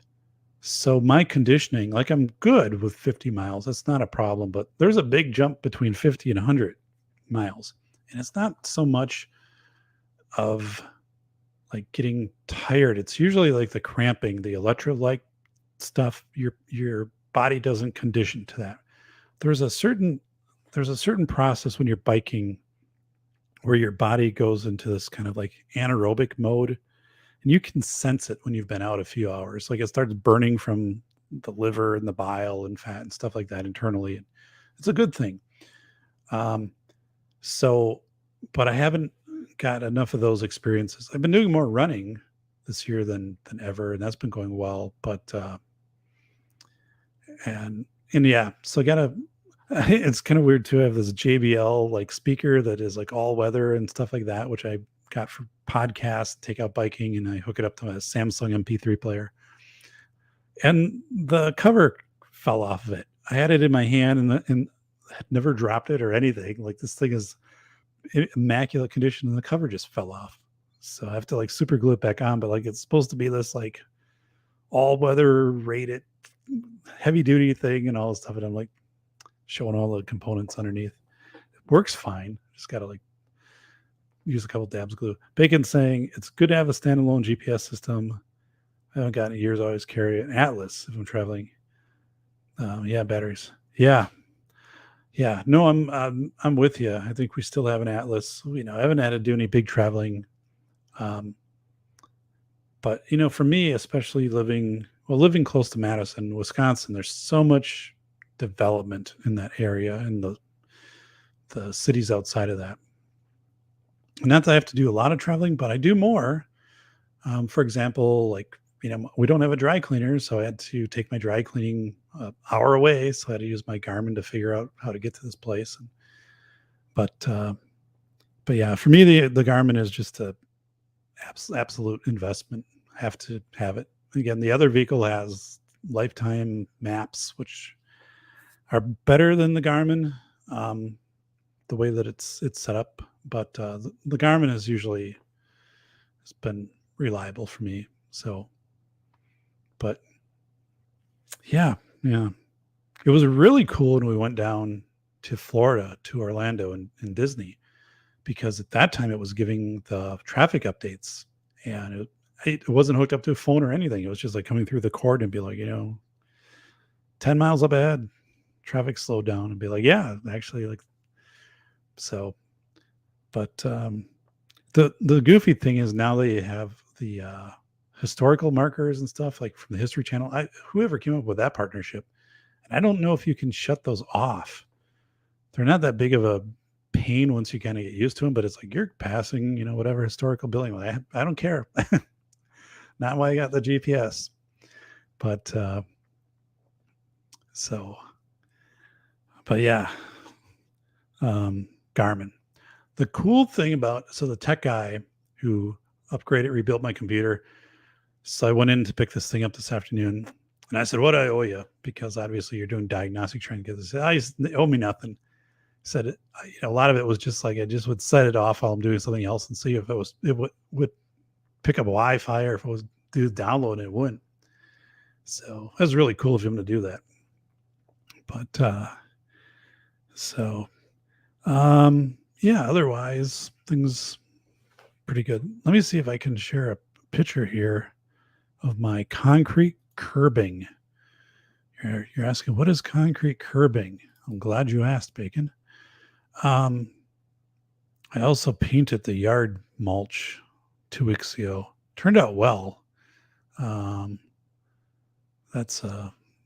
so my conditioning, like I'm good with 50 miles, that's not a problem, but there's a big jump between 50 and 100 miles. And it's not so much of like getting tired. It's usually like the cramping, the electrolyte stuff. Your body doesn't condition to that. There's a certain process when you're biking where your body goes into this kind of like anaerobic mode, and you can sense it when you've been out a few hours. Like it starts burning from the liver and the bile and fat and stuff like that internally. It's a good thing. So, but I haven't got enough of those experiences. I've been doing more running this year than ever, and that's been going well. But and yeah, so I gotta. It's kind of weird too. I have this JBL like speaker that is like all weather and stuff like that, which I got for podcasts, take out biking, and I hook it up to a Samsung MP3 player. And the cover fell off of it. I had it in my hand and had never dropped it or anything. Like this thing is in immaculate condition, and the cover just fell off. So I have to like super glue it back on. But like it's supposed to be this like all weather rated heavy duty thing and all this stuff. And I'm like showing all the components underneath. It works fine. Just got to like use a couple dabs of glue. Bacon saying it's good to have a standalone GPS system. I haven't gotten it in years. I always carry an Atlas if I'm traveling. Yeah, batteries. Yeah. No, I'm with you. I think we still have an Atlas. I haven't had to do any big traveling. But for me, especially living close to Madison, Wisconsin, there's so much development in that area and the cities outside of that. Not that I have to do a lot of traveling, but I do more. For example, like, we don't have a dry cleaner, so I had to take my dry cleaning an hour away. So I had to use my Garmin to figure out how to get to this place. But yeah, for me, the Garmin is just a absolute investment. I have to have it. Again, the other vehicle has lifetime maps, which are better than the Garmin, the way that it's set up. But the Garmin has been reliable for me. So, but yeah. It was really cool when we went down to Florida, to Orlando and Disney, because at that time it was giving the traffic updates, and it wasn't hooked up to a phone or anything. It was just like coming through the cord and be like, 10 miles up ahead, traffic slowed down, and be like, yeah, actually, like, so. But the goofy thing is now they have the historical markers and stuff like from the History Channel. Whoever came up with that partnership, and I don't know if you can shut those off. They're not that big of a pain once you kind of get used to them, but it's like you're passing, whatever historical building. I don't care. Not why I got the GPS. But but yeah, Garmin. The cool thing about the tech guy who upgraded, rebuilt my computer. So I went in to pick this thing up this afternoon, and I said, "What do I owe you?" Because obviously you're doing diagnostic training. Because they owe me nothing. Said a lot of it was just like I just would set it off while I'm doing something else and see if it would pick up Wi-Fi, or if it was do download and it wouldn't. So it was really cool of him to do that. But yeah, otherwise things pretty good. Let me see if I can share a picture here of my concrete curbing. You're asking, what is concrete curbing? I'm glad you asked, Bacon. I also painted the yard mulch 2 weeks ago. Turned out well. That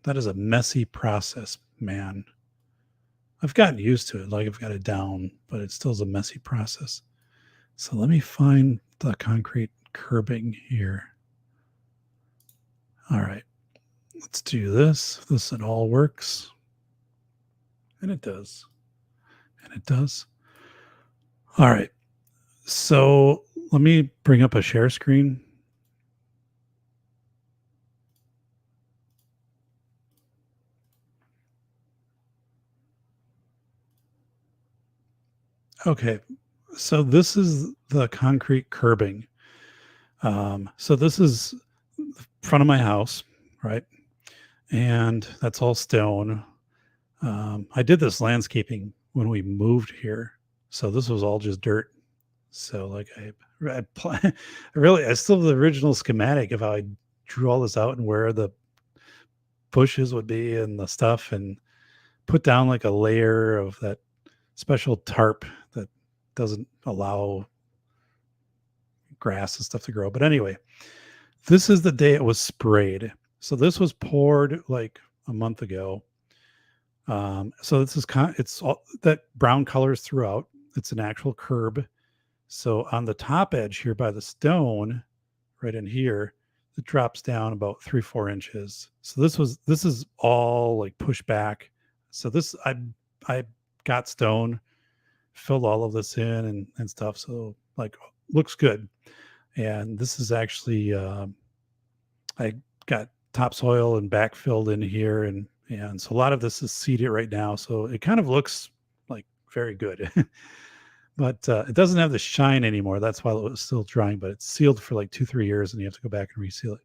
is a messy process, man. I've gotten used to it. Like I've got it down, but it still is a messy process. So let me find the concrete curbing here. All right. let's do this. This it all works. And it does. And it does. All right. So let me bring up a share screen. Okay. So this is the concrete curbing. So this is the front of my house, right? And that's all stone. I did this landscaping when we moved here. So this was all just dirt. So like I still have the original schematic of how I drew all this out and where the bushes would be and the stuff, and put down like a layer of that special tarp that doesn't allow grass and stuff to grow. But anyway, this is the day it was sprayed. So this was poured like a month ago. So this is it's all that brown colors throughout. It's an actual curb. So on the top edge here by the stone, right in here, it drops down about 3-4 inches. So this is all like pushed back. So this I got stone, filled all of this in and stuff. So like looks good. And this is actually I got topsoil and backfilled in here, and so a lot of this is seeded right now. So it kind of looks like very good. But it doesn't have the shine anymore. That's why it was still drying, but it's sealed for like 2-3 years and you have to go back and reseal it.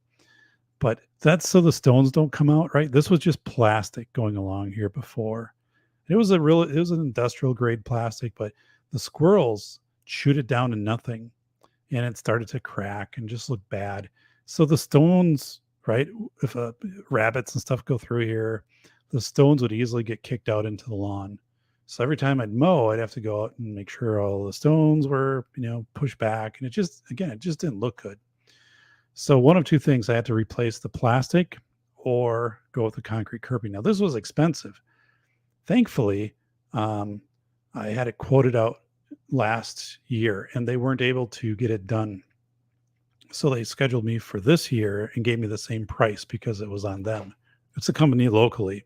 But that's so the stones don't come out, right? This was just plastic going along here before. It was an industrial grade plastic, but the squirrels chewed it down to nothing and it started to crack and just look bad. So the stones, right? If rabbits and stuff go through here, the stones would easily get kicked out into the lawn. So every time I'd mow, I'd have to go out and make sure all the stones were, pushed back. And it just, again, it just didn't look good. So one of two things, I had to replace the plastic or go with the concrete curbing. Now, this was expensive. Thankfully, um, I had it quoted out last year and they weren't able to get it done. So they scheduled me for this year and gave me the same price because it was on them. It's a company locally,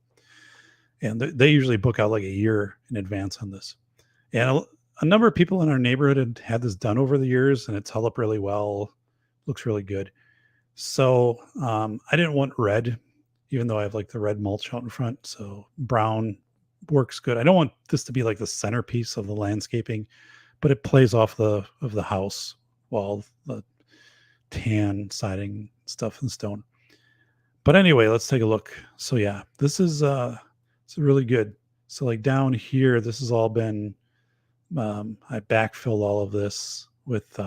and they usually book out like a year in advance on this. And a number of people in our neighborhood had this done over the years, and it's held up really well. Looks really good. So I didn't want red, even though I have like the red mulch out in front. So brown works good. I don't want this to be like the centerpiece of the landscaping, but it plays off of the house while the tan siding stuff and stone. But anyway, let's take a look. So yeah, this is it's really good. So like down here, this has all been I backfilled all of this with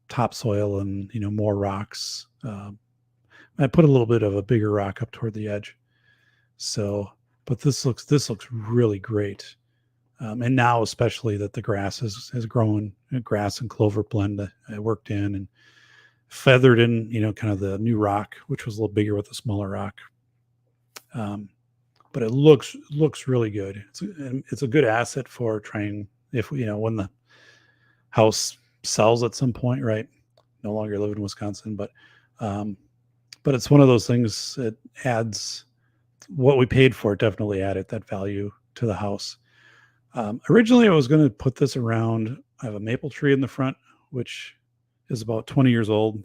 topsoil and more rocks. I put a little bit of a bigger rock up toward the edge. So, but this looks really great. And now especially that the grass has grown, grass and clover blend I worked in and feathered in, kind of the new rock, which was a little bigger with the smaller rock. But it looks really good. It's a good asset for trying if when the house sells at some point, right? No longer live in Wisconsin, but it's one of those things that adds what we paid for. It definitely added that value to the house. Originally, I was going to put this around. I have a maple tree in the front, which is about 20 years old,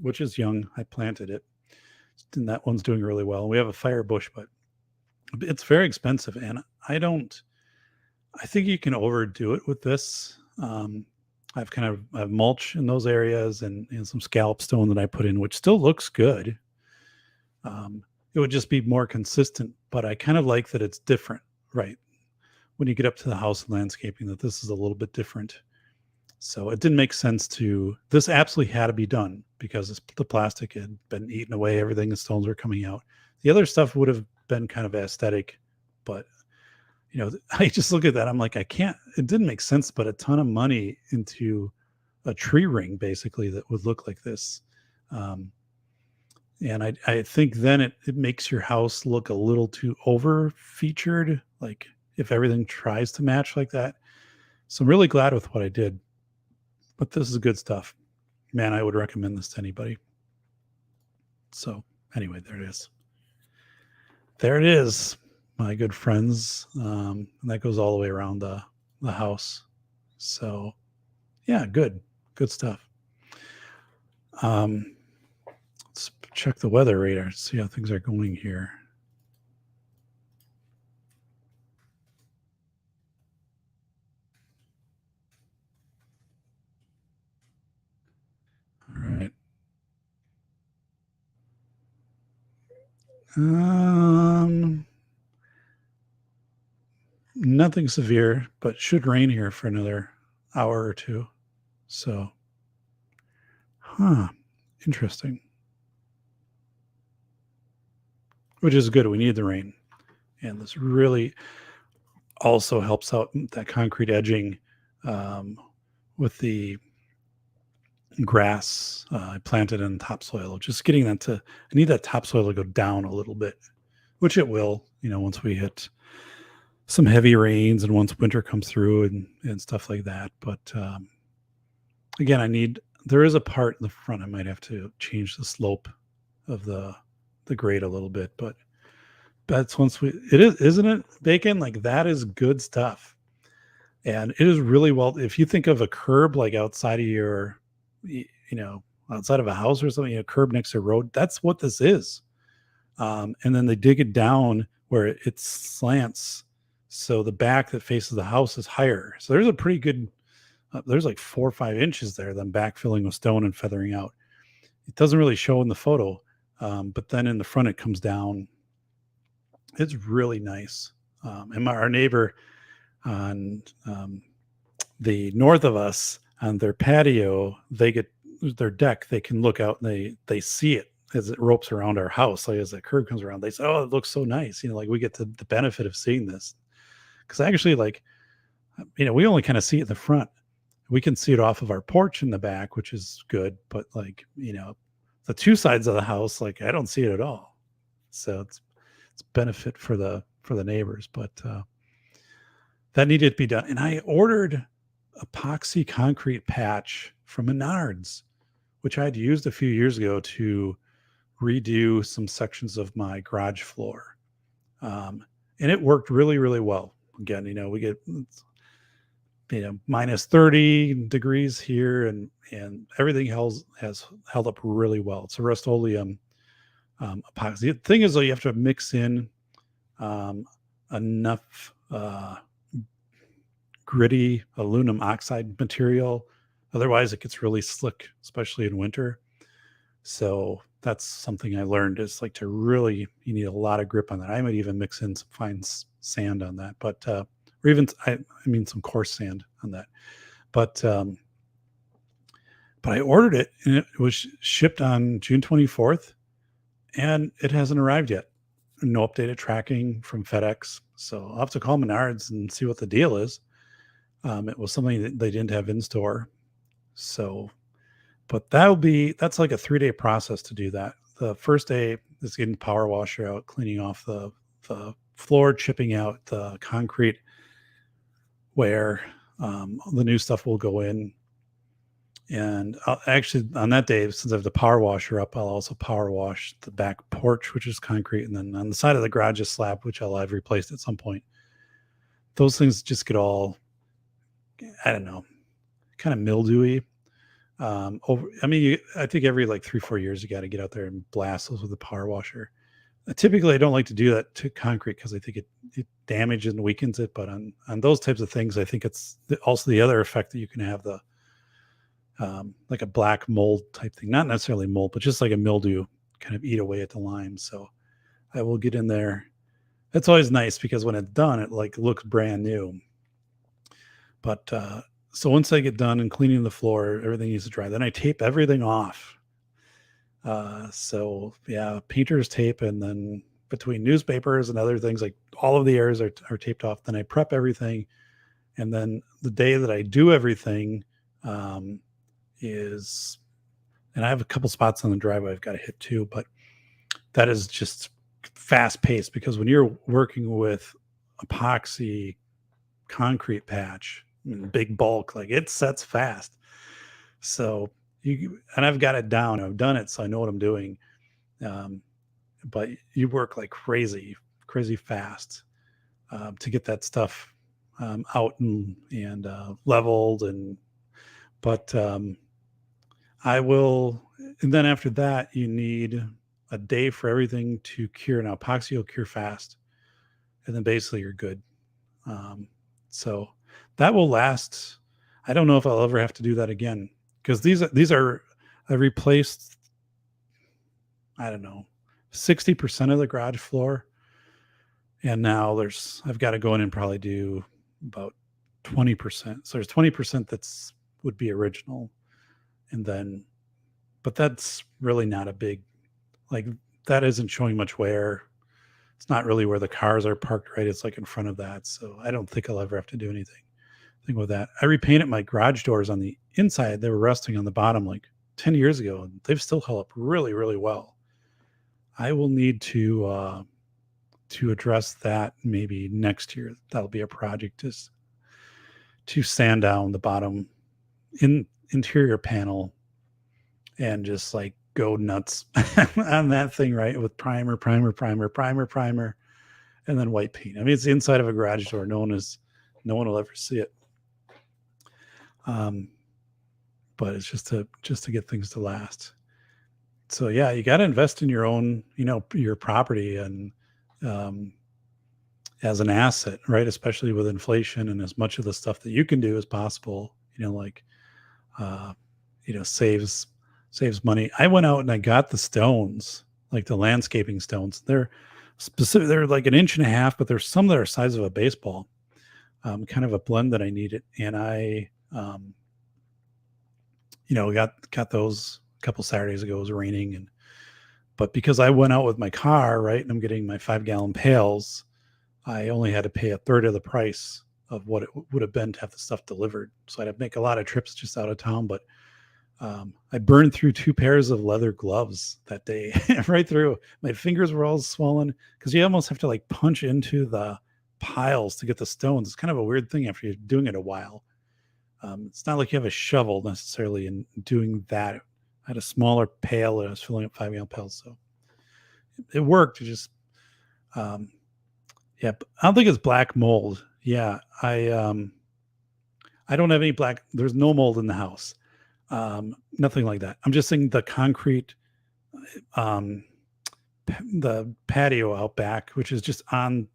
which is young. I planted it, and that one's doing really well. We have a fire bush, but it's very expensive, and I think you can overdo it with this. I have mulch in those areas and some scallop stone that I put in, which still looks good. It would just be more consistent, but I kind of like that it's different, right? When you get up to the house and landscaping, that this is a little bit different. So it didn't make sense this absolutely had to be done because the plastic had been eaten away. Everything, the stones were coming out. The other stuff would have been kind of aesthetic, but I just look at that. I'm like, it didn't make sense, but a ton of money into a tree ring basically that would look like this. And I think then it makes your house look a little too over featured. Like if everything tries to match like that. So I'm really glad with what I did, but this is good stuff, man. I would recommend this to anybody. So Anyway, there it is. There it is, my good friends. And that goes all the way around the house. So yeah, good stuff. Um, let's check the weather radar, see how things are going here. All right. Nothing severe, but should rain here for another hour or two. So, interesting. Which is good. We need the rain, and this really also helps out that concrete edging um, with the grass I planted in topsoil. Just getting that to, I need that topsoil to go down a little bit, which it will, once we hit some heavy rains and once winter comes through and stuff like that. But again, there is a part in the front I might have to change the slope of the grade a little bit, but that's it is, isn't it, Bacon? Like that is good stuff. And it is really well, if you think of a curb like outside of outside of a house or something, a curb next to a road, that's what this is. And then they dig it down where it slants. So the back that faces the house is higher. So there's a pretty good, there's like 4 or 5 inches there, then backfilling with stone and feathering out. It doesn't really show in the photo, but then in the front it comes down. It's really nice. And our neighbor on the north of us, on their patio, they get their deck. They can look out and they see it as it ropes around our house. Like as the curb comes around, they say, "Oh, it looks so nice." Like we get the benefit of seeing this because actually, like we only kind of see it in the front. We can see it off of our porch in the back, which is good. But like the two sides of the house, like I don't see it at all. So it's benefit for the neighbors, but that needed to be done. And I ordered epoxy concrete patch from Menards, which I had used a few years ago to redo some sections of my garage floor. And it worked really, really well. Again, we get minus 30 degrees here, and everything has held up really well. It's a Rust-Oleum epoxy. The thing is, though, you have to mix in enough gritty aluminum oxide material. Otherwise, it gets really slick, especially in winter. So that's something I learned is like you need a lot of grip on that. I might even mix in some fine sand on that, but or even I mean some coarse sand on that. But I ordered it and it was shipped on June 24th, and it hasn't arrived yet. No updated tracking from FedEx. So I'll have to call Menards and see what the deal is. It was something that they didn't have in store. So, but that's like a 3-day process to do that. The first day is getting the power washer out, cleaning off the floor, chipping out the concrete where the new stuff will go in. And actually, on that day, since I have the power washer up, I'll also power wash the back porch, which is concrete. And then on the side of the garage is slab, which I'll have replaced at some point. Those things just get all, I don't know, kind of mildewy. I think every like 3-4 years, you got to get out there and blast those with a power washer. Typically, I don't like to do that to concrete because I think it damages and weakens it. But on those types of things, I think it's also the other effect that you can have like a black mold type thing, not necessarily mold, but just like a mildew kind of eat away at the lime. So I will get in there. It's always nice because when it's done, it like looks brand new. But so once I get done and cleaning the floor, everything needs to dry. Then I tape everything off. So yeah, painter's tape, and then between newspapers and other things, like all of the areas are taped off. Then I prep everything, and then the day that I do everything is, and I have a couple spots on the driveway I've got to hit too, but that is just fast paced because when you're working with epoxy concrete patch in big bulk, like it sets fast. So and I've got it down. I've done it, so I know what I'm doing. but you work like crazy fast to get that stuff out and leveled. But I will, and then after that, you need a day for everything to cure. Now, epoxy will cure fast, and then basically you're good. Um, so that will last. I don't know if I'll ever have to do that again, because these are I replaced, I don't know, 60% of the garage floor, and now I've got to go in and probably do about 20%. So there's 20% that's would be original, and then, but that's really not a big, like, that isn't showing much wear. It's not really where the cars are parked, right? It's like in front of that. So I don't think I'll ever have to do anything with that. I repainted my garage doors on the inside. They were rusting on the bottom like 10 years ago, and they've still held up really, really well. I will need to address that maybe next year. That'll be a project, is to sand down the bottom interior panel and just like go nuts on that thing, right? With primer, and then white paint. I mean, it's the inside of a garage door. No one will ever see it. But it's just to get things to last. So yeah, you got to invest in your own, your property, and as an asset, right? Especially with inflation, and as much of the stuff that you can do as possible, like, saves money. I went out and I got the stones, like the landscaping stones. They're specific. They're like an inch and a half, but there's some that are size of a baseball, kind of a blend that I needed. And I, got those a couple Saturdays ago. It was raining, but because I went out with my car, right, and I'm getting my 5-gallon pails, I only had to pay a third of the price of what it would have been to have the stuff delivered. So I'd have to make a lot of trips just out of town, but I burned through 2 pairs of leather gloves that day, right through. My fingers were all swollen because you almost have to like punch into the piles to get the stones. It's kind of a weird thing after you're doing it a while. It's not like you have a shovel necessarily in doing that. I had a smaller pail and I was filling up 5-gallon pails, so it worked. It just, yeah, I don't think it's black mold. Yeah, I don't have any black. There's no mold in the house. Nothing like that. I'm just saying the concrete, the patio out back, which is just on,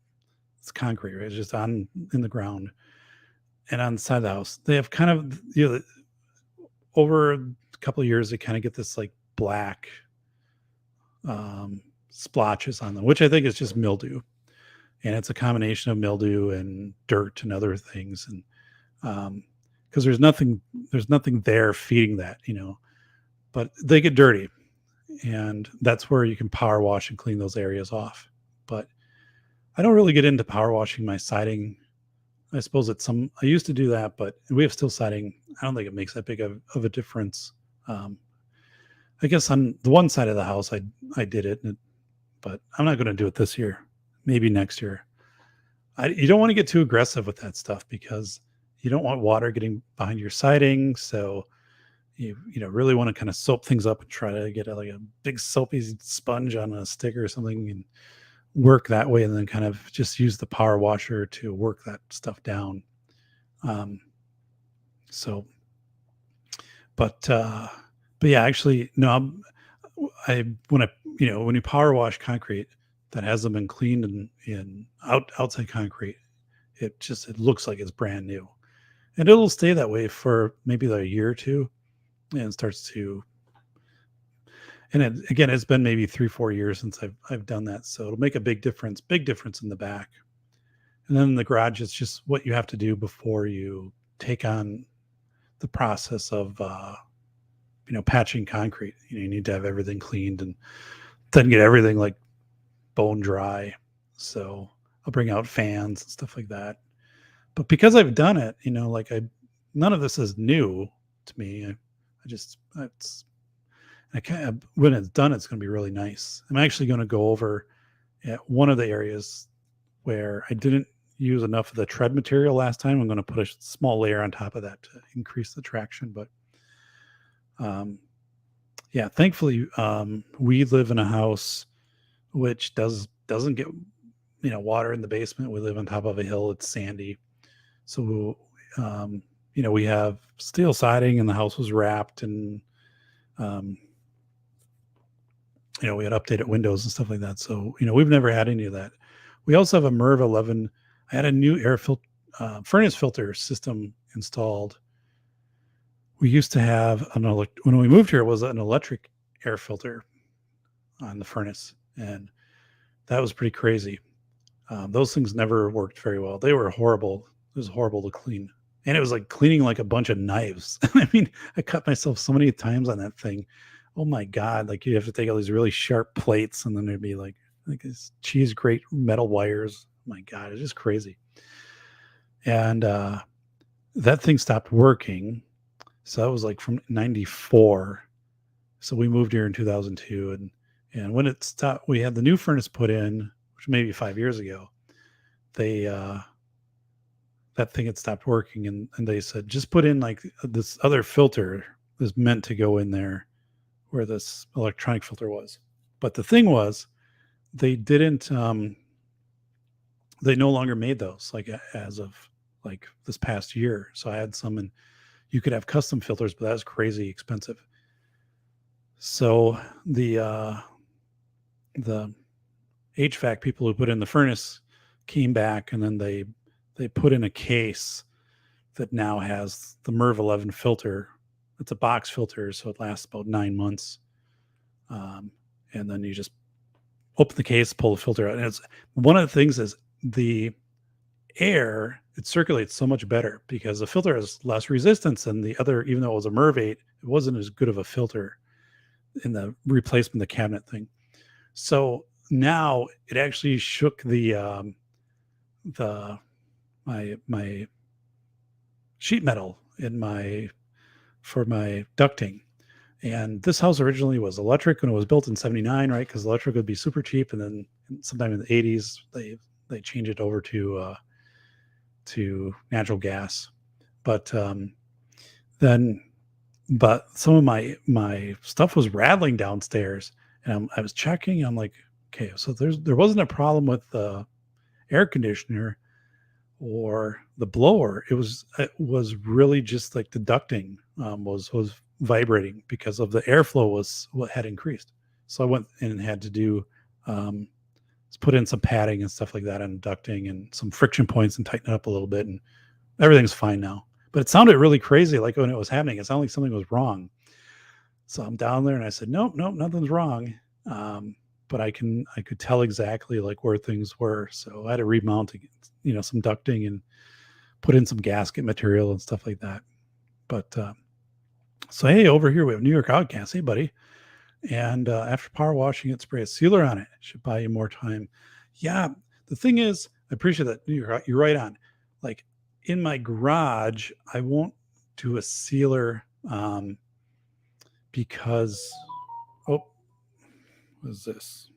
it's concrete, right? It's just on in the ground, and on the side of the house, they have kind of, over a couple of years, they kind of get this like black splotches on them, which I think is just mildew, and it's a combination of mildew and dirt and other things, and because there's nothing there feeding that, but they get dirty, and that's where you can power wash and clean those areas off. But I don't really get into power washing my siding. I suppose I used to do that, but we have steel siding. I don't think it makes that big of a difference. I guess on the one side of the house, I did it, but I'm not going to do it this year. Maybe next year. You don't want to get too aggressive with that stuff because you don't want water getting behind your siding. So you really want to kind of soap things up and try to get like a big soapy sponge on a stick or something and work that way, and then kind of just use the power washer to work that stuff down. So, but yeah, actually, no, when you power wash concrete that hasn't been cleaned in outside concrete, it looks like it's brand new, and it'll stay that way for maybe like a year or two, and it starts to. And again, it's been maybe 3-4 years since I've done that, so it'll make a big difference in the back. And then in the garage, it's just what you have to do before you take on the process of patching concrete. You need to have everything cleaned and then get everything like bone dry. So I'll bring out fans and stuff like that. But because I've done it, none of this is new to me. When it's done, it's going to be really nice. I'm actually going to go over at one of the areas where I didn't use enough of the tread material last time. I'm going to put a small layer on top of that to increase the traction. But yeah, thankfully, we live in a house which doesn't get water in the basement. We live on top of a hill. It's sandy. So we have steel siding and the house was wrapped, and we had updated windows and stuff like that. So we've never had any of that. We also have a MERV 11. I had a new furnace filter system installed. We used to have when we moved here, it was an electric air filter on the furnace, and that was pretty crazy. Those things never worked very well. They were horrible. It was horrible to clean, and it was like cleaning like a bunch of knives. I mean, I cut myself so many times on that thing. Oh my God. Like, you have to take all these really sharp plates, and then there'd be like these cheese grate metal wires. Oh my God, it's just crazy. And that thing stopped working. So that was like from 94. So we moved here in 2002. And when it stopped, we had the new furnace put in, which maybe 5 years ago. They, that thing had stopped working, and they said, just put in like this other filter is meant to go in there where this electronic filter was. But the thing was, they didn't, they no longer made those, like, as of like this past year. So I had some, and you could have custom filters, but that was crazy expensive. So the HVAC people who put in the furnace came back, and then they put in a case that now has the MERV 11 filter. It's a box filter, so it lasts about 9 months. And then you just open the case, pull the filter out. And it's one of the things is the air, it circulates so much better because the filter has less resistance than the other. Even though it was a MERV 8, it wasn't as good of a filter in the replacement, the cabinet thing. So now it actually shook my sheet metal for my ducting. And this house originally was electric when it was built in 79, right? Because electric would be super cheap. And then sometime in the 80s, they changed it over to natural gas. But some of my stuff was rattling downstairs, and I was checking. I'm like, okay, so there wasn't a problem with the air conditioner or the blower. It was really just like the ducting was vibrating because of the airflow was what had increased. So I went in and had to do put in some padding and stuff like that on ducting and some friction points and tighten it up a little bit, and everything's fine now. But it sounded really crazy, like when it was happening. It sounded like something was wrong. So I'm down there and I said, nope, nothing's wrong. But I could tell exactly like where things were. So I had to remount, some ducting and put in some gasket material and stuff like that. But so, hey, over here we have New York Outcast. Hey, buddy. And after power washing it, spray a sealer on it. It should buy you more time. Yeah, the thing is, I appreciate that. You're right on. Like in my garage, I won't do a sealer because, what is this?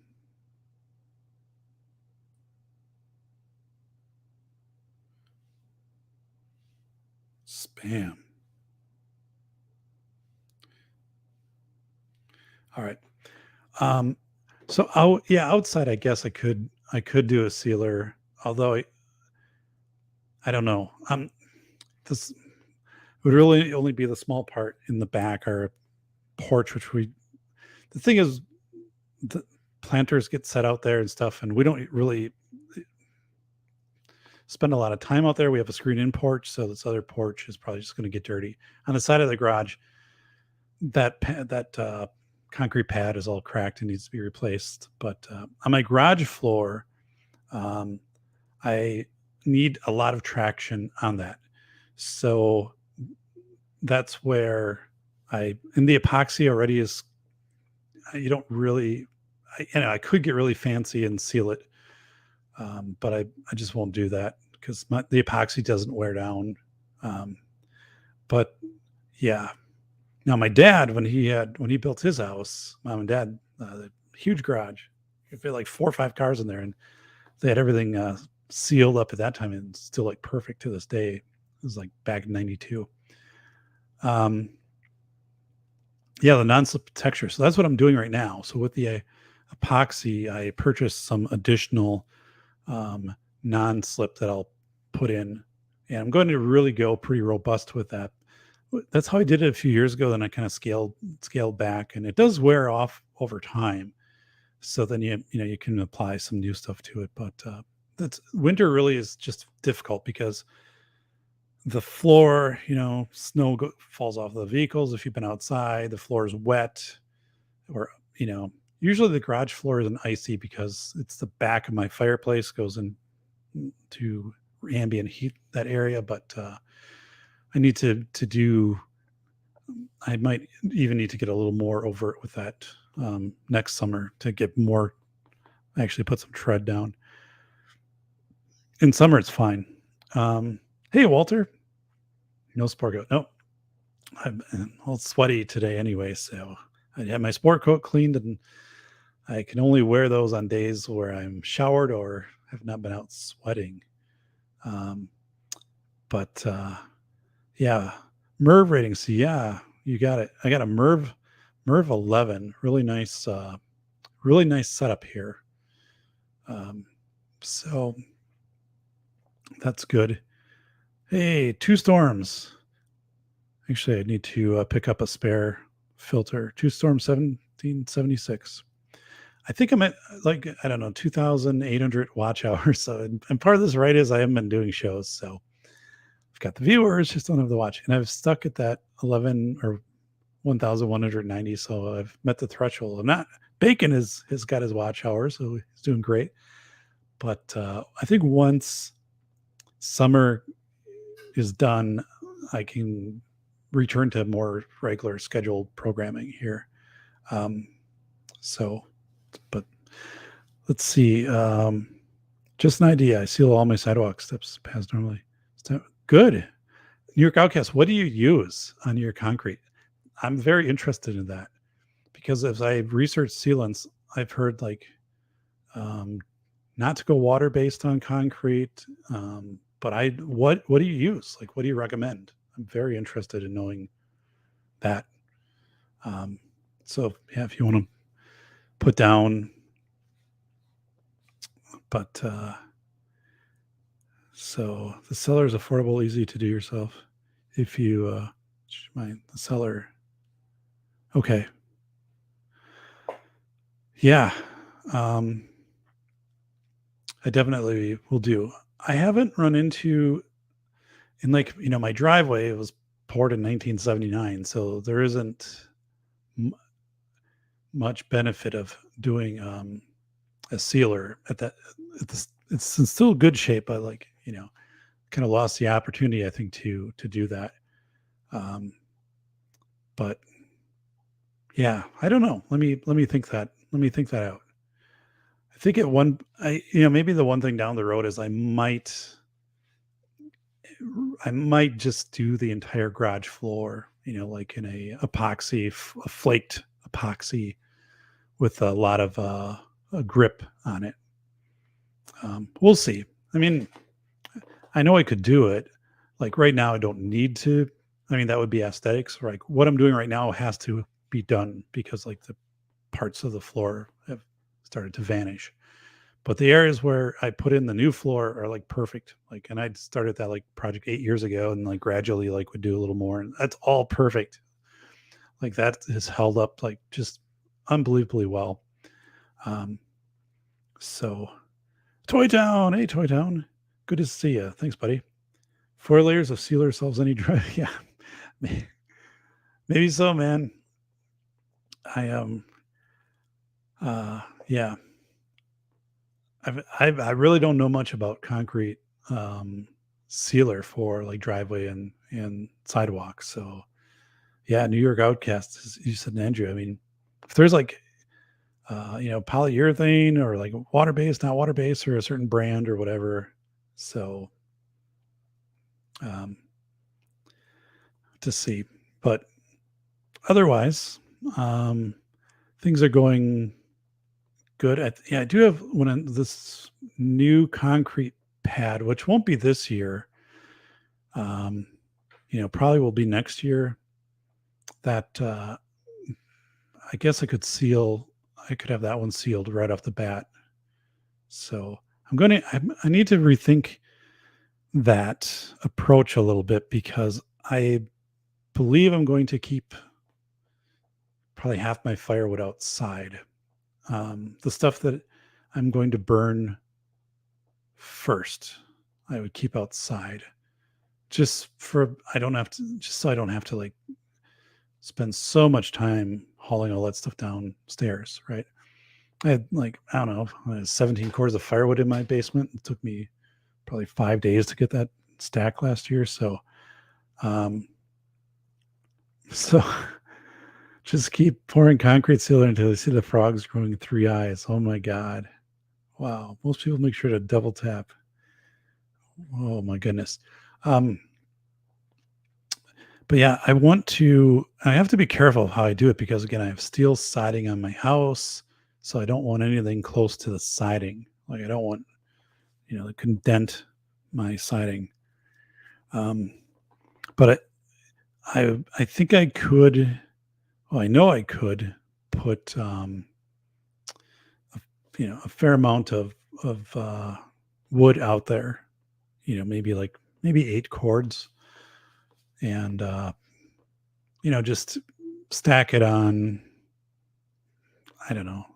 Spam. All right. So outside, I guess I could do a sealer, although I don't know. This would really only be the small part in the back, our porch, the thing is, the planters get set out there and stuff, and we don't really spend a lot of time out there. We have a screen-in porch, so this other porch is probably just going to get dirty. On the side of the garage, that concrete pad is all cracked and needs to be replaced. But on my garage floor, I need a lot of traction on that. So that's where and the epoxy already is, you don't really, I could get really fancy and seal it. But I just won't do that because the epoxy doesn't wear down. But yeah. Now my dad, when he built his house, mom and dad, huge garage, you could fit like 4 or 5 cars in there, and they had everything sealed up at that time, and it's still like perfect to this day. It was like back in 92. Yeah, the non-slip texture. So that's what I'm doing right now. So with the epoxy, I purchased some additional non-slip that I'll put in, and I'm going to really go pretty robust with that. That's how I did it a few years ago. Then I kind of scaled back, and it does wear off over time. So then you can apply some new stuff to it. But that's winter really is just difficult because the floor, snow falls off the vehicles. If you've been outside, the floor is wet, or usually the garage floor isn't icy because it's the back of my fireplace goes in to ambient heat that area. But I need to do. I might even need to get a little more overt with that next summer to get more. Actually, put some tread down. In summer, it's fine. Hey, Walter. No sport coat. No, I'm all sweaty today anyway. So I had my sport coat cleaned, and I can only wear those on days where I'm showered or have not been out sweating. Um, but yeah, Merv ratings. Yeah, you got it. I got a Merv 11. Really nice setup here. So that's good. Hey, two storms. Actually, I need to pick up a spare filter. Two storm 1776. I think I'm at I don't know, 2,800 watch hours. So, and part of this right is I haven't been doing shows. So I've got the viewers, just don't have the watch. And I've stuck at that 11 or 1,190. So I've met the threshold. I'm not, Bacon has got his watch hours. So he's doing great. But I think once summer is done, I can return to more regular scheduled programming here. But let's see. Just an idea. I seal all my sidewalk steps past normally. Good. New York Outcast, what do you use on your concrete? I'm very interested in that because as I researched sealants, I've heard not to go water based on concrete. But what do you use? What do you recommend? I'm very interested in knowing that. So yeah, if you want to put down, but so the seller is affordable, easy to do yourself. If you mind the seller, okay, yeah, I definitely will do. I haven't run into in my driveway. It was poured in 1979, so there isn't much benefit of doing a sealer at that. It's in still good shape, but kind of lost the opportunity, I think, to do that. But yeah, I don't know. Let me think that. Let me think that out. I think maybe the one thing down the road is I might just do the entire garage floor, like in a flaked epoxy with a lot of a grip on it. We'll see. I mean, I know I could do it. Like right now, I don't need to. I mean, that would be aesthetics. What I'm doing right now has to be done because the parts of the floor have started to vanish. But the areas where I put in the new floor are perfect. And I started that project 8 years ago, and gradually would do a little more, and that's all perfect. That has held up just unbelievably well. So Toy Town, hey Toy Town, good to see you. Thanks, buddy. 4 layers of sealer solves any dry. Yeah, maybe so, man. Yeah. I really don't know much about concrete sealer for driveway and sidewalks. So yeah, New York Outcast, as you said, Andrew. I mean, if there's polyurethane or water based, not water based, or a certain brand or whatever. So to see, but otherwise, things are going good. I do have this new concrete pad, which won't be this year. Probably will be next year. That I guess I could seal. I could have that one sealed right off the bat. So I need to rethink that approach a little bit, because I believe I'm going to keep probably half my firewood outside. The stuff that I'm going to burn first, I would keep outside, just for I don't have to, just so I don't have to like spend so much time hauling all that stuff downstairs, right? I had like, I don't know, 17 cords of firewood in my basement. It took me probably 5 days to get that stack last year. Um, so just keep pouring concrete sealer until you see the frogs growing 3 eyes. Oh my God. Wow. Most people make sure to double tap. Oh my goodness. Um, but yeah, I have to be careful how I do it, because again, I have steel siding on my house. So I don't want anything close to the siding. Like I don't want, it can dent my siding. But I think I could, well, I know I could put, a fair amount of wood out there, maybe 8 cords, and, just stack it on, I don't know,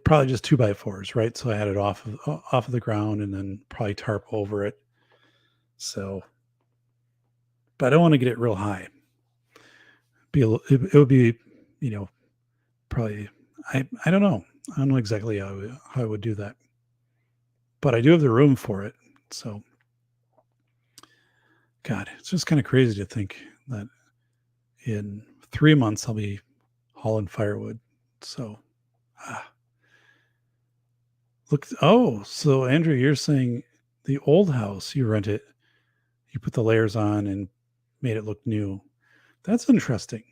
probably just 2x4s, right? So I had it off of the ground, and then probably tarp over it. So, but I don't want to get it real high. It would be, probably, I don't know. I don't know exactly how I would do that, but I do have the room for it. So, God, it's just kind of crazy to think that in 3 months I'll be hauling firewood. So, ah, look. Oh, so Andrew, you're saying the old house you rented, you put the layers on and made it look new. That's interesting.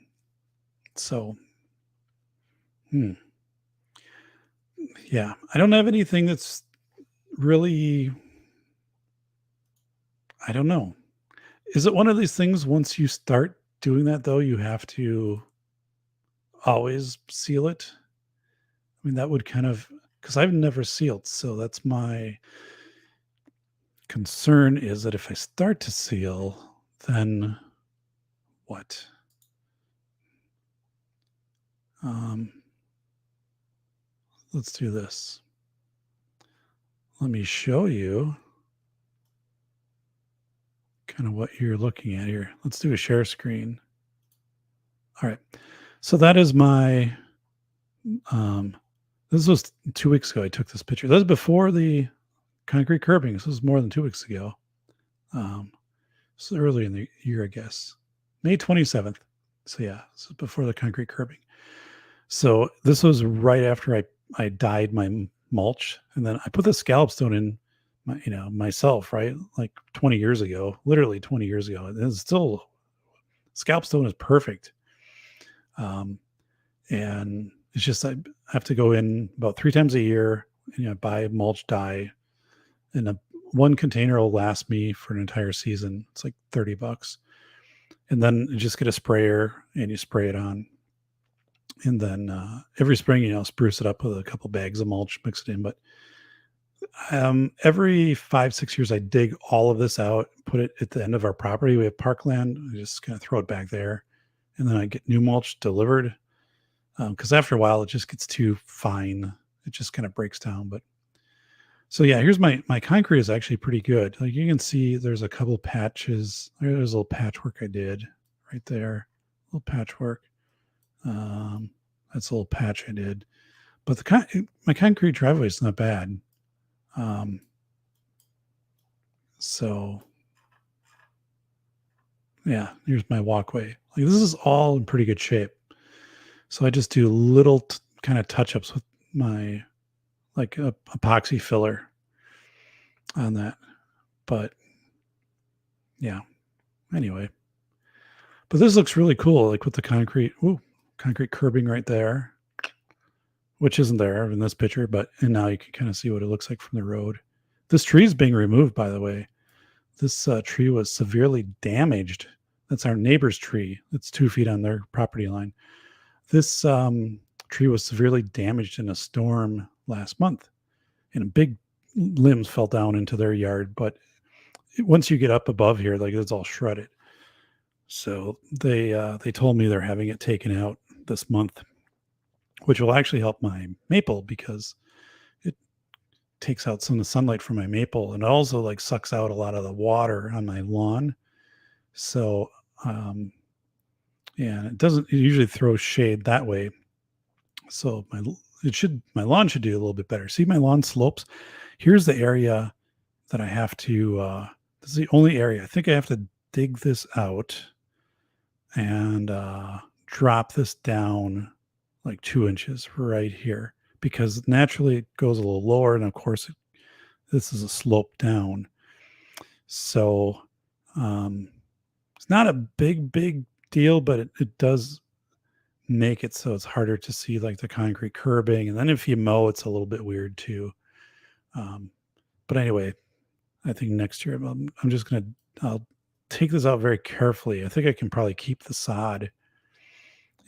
So, hmm, yeah, I don't have anything that's really, I don't know. Is it one of these things, once you start doing that though, you have to always seal it? I mean, that would kind of, because I've never sealed. So that's my concern, is that if I start to seal, then what? Um, let's do this. Let me show you kind of what you're looking at here. Let's do a share screen. All right. So that is my, um, this was 2 weeks ago. I took this picture. This is before the concrete curbing. This was more than 2 weeks ago. So early in the year, I guess, May 27th. So yeah, this is before the concrete curbing. So this was right after I dyed my mulch, and then I put the scallop stone in myself, right? Like 20 years ago, literally 20 years ago. And it's still, scallop stone is perfect. And it's just, I have to go in about 3 times a year, buy mulch dye, and one container will last me for an entire season. It's like $30. And then you just get a sprayer and you spray it on. And then every spring, spruce it up with a couple bags of mulch, mix it in. But every 5-6 years, I dig all of this out, put it at the end of our property. We have parkland. I just kind of throw it back there. And then I get new mulch delivered. Because after a while, it just gets too fine. It just kind of breaks down. But so yeah, here's my concrete is actually pretty good. Like you can see, there's a couple patches. There's a little patchwork I did right there. A little patchwork. That's a little patch I did. But my concrete driveway is not bad. So yeah, here's my walkway. Like this is all in pretty good shape. So I just do little kind of touch-ups with my epoxy filler on that. But yeah, anyway. But this looks really cool, like with the concrete curbing right there, which isn't there in this picture, and now you can kind of see what it looks like from the road. This tree is being removed, by the way. This tree was severely damaged. That's our neighbor's tree. It's 2 feet on their property line. This tree was severely damaged in a storm last month, and big limbs fell down into their yard. But once you get up above here, like it's all shredded. So they told me they're having it taken out this month, which will actually help my maple because it takes out some of the sunlight from my maple, and it also like sucks out a lot of the water on my lawn. So and it usually throws shade that way. So my lawn should do a little bit better. See my lawn slopes. Here's the area that I have to. This is the only area I think I have to dig this out and drop this down like 2 inches right here, because naturally it goes a little lower, and of course this is a slope down. So it's not a big deal, but it does make it so it's harder to see like the concrete curbing. And then if you mow, it's a little bit weird too. But anyway, I think next year I'm just I'll take this out very carefully. I think I can probably keep the sod,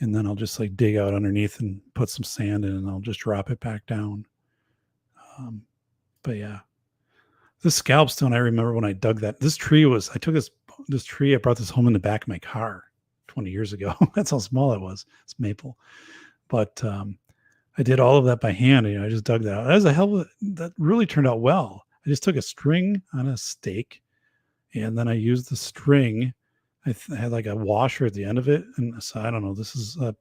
and then I'll just like dig out underneath and put some sand in, and I'll just drop it back down. But yeah, this scalp stone, I remember when I dug that. I took this tree, I brought this home in the back of my car 20 years ago. That's how small it was. It's maple. But I did all of that by hand. I just dug that out. That really turned out well. I just took a string on a stake, and then I used the string. I had like a washer at the end of it. And so I don't know, this is a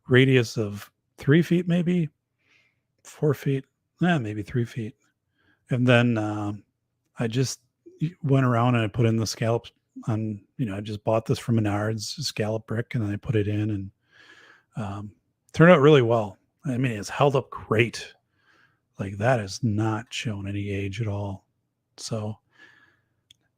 radius of 3 feet, maybe 4 feet, maybe 3 feet. And then I just went around and I put in the scallops on, I just bought this from Menards, scallop brick, and then I put it in, and turned out really well. I mean, it's held up great. Like that has not shown any age at all. So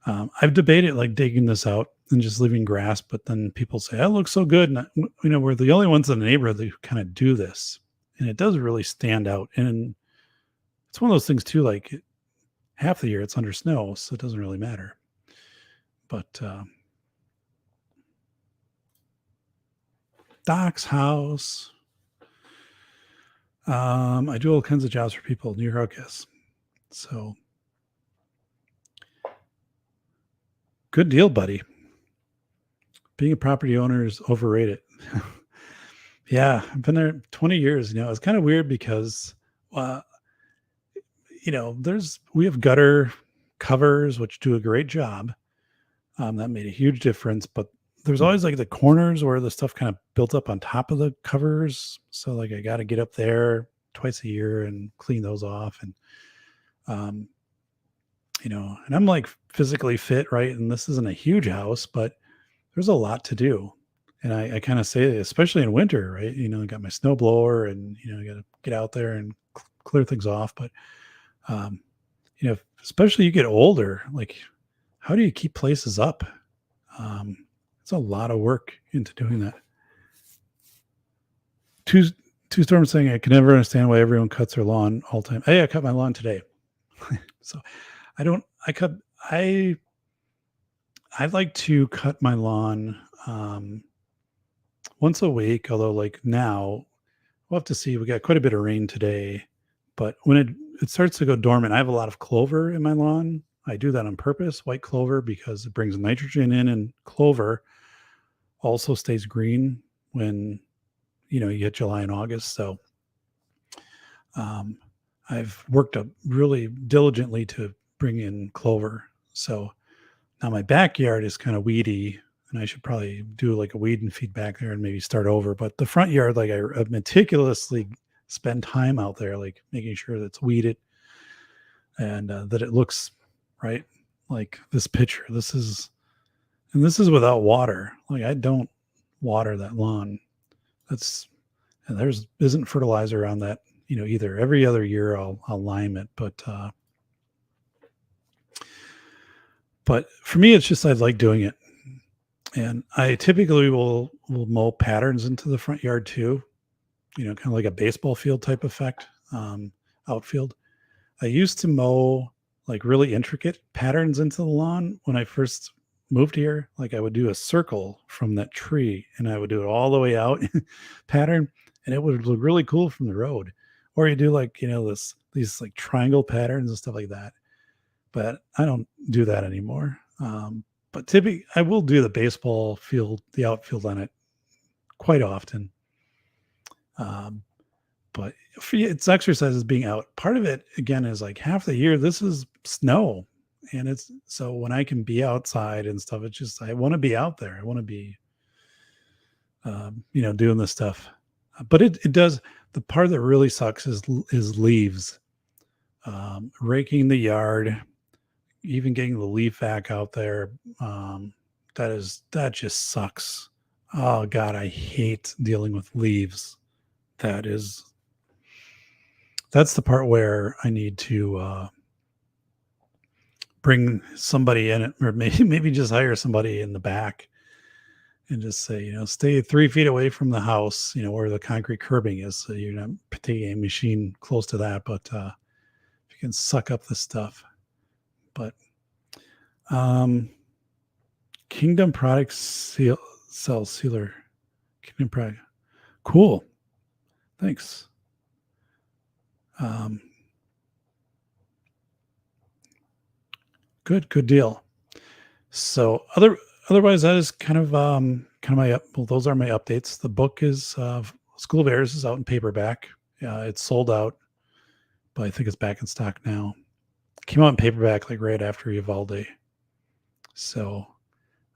I've debated like digging this out and just leaving grass, but then people say, "Oh, it looks so good." And we're the only ones in the neighborhood that kind of do this, and it does really stand out. And it's one of those things too, like half the year it's under snow, so it doesn't really matter. But Doc's house. I do all kinds of jobs for people, New York, yes. So good deal, buddy. Being a property owner is overrated. Yeah, I've been there 20 years. It's kind of weird because, we have gutter covers, which do a great job. That made a huge difference, but there's always like the corners where the stuff kind of built up on top of the covers. So like I got to get up there twice a year and clean those off. And, and I'm like physically fit, right? And this isn't a huge house, but there's a lot to do. And I kind of say, especially in winter, right? I got my snow blower, and, I got to get out there and clear things off. But, especially you get older, like how do you keep places up? It's a lot of work into doing that. Two Storms saying, I can never understand why everyone cuts their lawn all the time. Hey, I cut my lawn today. So I like to cut my lawn once a week, although like now we'll have to see. We got quite a bit of rain today, but when it starts to go dormant, I have a lot of clover in my lawn. I do that on purpose, white clover, because it brings nitrogen in, and clover also stays green when, you hit July and August. So I've worked up really diligently to bring in clover. So now my backyard is kind of weedy, and I should probably do like a weed and feed back there and maybe start over. But the front yard, like I meticulously spend time out there, like making sure that it's weeded and that it looks right. Like this picture, this is without water. Like I don't water that lawn. And there isn't fertilizer on that, either. Every other year I'll lime it, but for me, it's just, I like doing it. And I typically will mow patterns into the front yard too, kind of like a baseball field type effect, outfield. I used to mow like really intricate patterns into the lawn when I first moved here. Like I would do a circle from that tree, and I would do it all the way out pattern. and it would look really cool from the road. Or you do like, these like triangle patterns and stuff like that. But I don't do that anymore. But typically, I will do the baseball field, the outfield on it quite often. But it's exercises being out. Part of it, again, is like half the year, this is snow. And it's so when I can be outside and stuff, it's just, I want to be out there. I want to be, doing this stuff. But it does. The part that really sucks is leaves, raking the yard, even getting the leaf vac out there. That just sucks. Oh God, I hate dealing with leaves. That's the part where I need to bring somebody in, or maybe just hire somebody in the back and just say, stay 3 feet away from the house, where the concrete curbing is. So you're not taking a machine close to that, but if you can suck up the stuff. But Kingdom Products Cell Sealer. Kingdom Product. Cool. Thanks. Good deal. So otherwise, that is kind of those are my updates. The book is School of Errors is out in paperback. It's sold out, but I think it's back in stock now. It came out in paperback like right after Uvalde. So,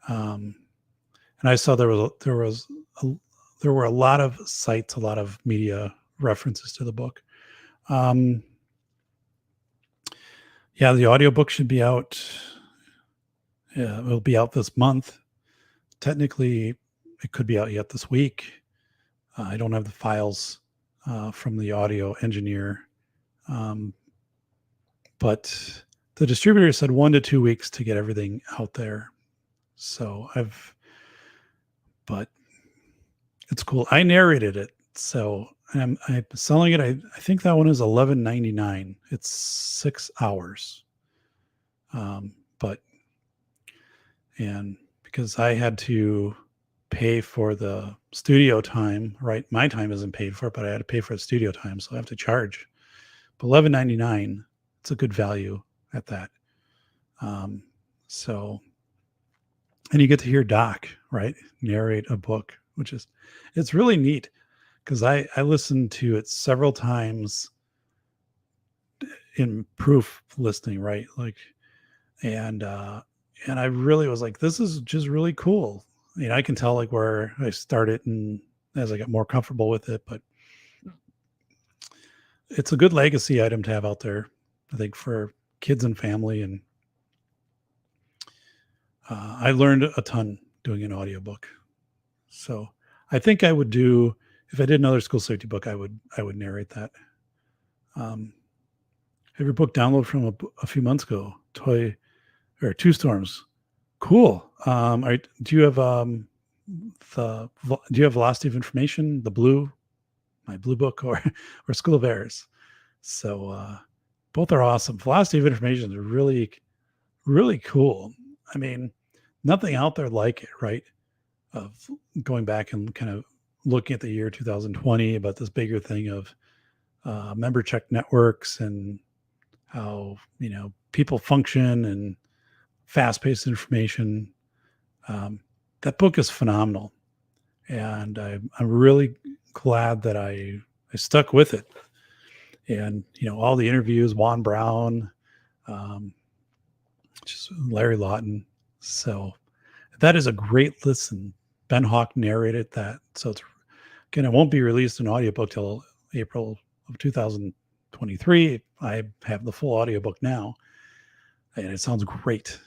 and I saw there were a lot of sites, a lot of media references to the book. Yeah, the audiobook should be out. Yeah, it'll be out this month. Technically, it could be out yet this week. I don't have the files from the audio engineer. But the distributor said 1 to 2 weeks to get everything out there. So but it's cool. I narrated it. So I'm selling it. I think that one is $11.99. It's 6 hours. And because I had to pay for the studio time, right? My time isn't paid for, but I had to pay for the studio time. So I have to charge. But $11.99, it's a good value at that. So, and you get to hear Doc, right? Narrate a book, it's really neat because I listened to it several times in proof listening, right? And I really was like, this is just really cool. I can tell like where I started and as I got more comfortable with it, but it's a good legacy item to have out there, I think, for kids and family. And I learned a ton doing an audiobook. So I think I would do, if I did another school safety book, I would narrate that. Have your book download from a few months ago, Two Storms. Cool. Do you have Velocity of Information, my blue book, or School of Errors? So both are awesome. Velocity of Information is really, really cool. I mean, nothing out there like it, right? Of going back and kind of looking at the year 2020 about this bigger thing of member check networks and how people function and fast-paced information. That book is phenomenal, and I'm really glad that I stuck with it. And all the interviews, Juan Brown, just Larry Lawton. So that is a great listen. Ben Hawk narrated that. So it won't be released in audiobook till April of 2023. I have the full audiobook now, and it sounds great.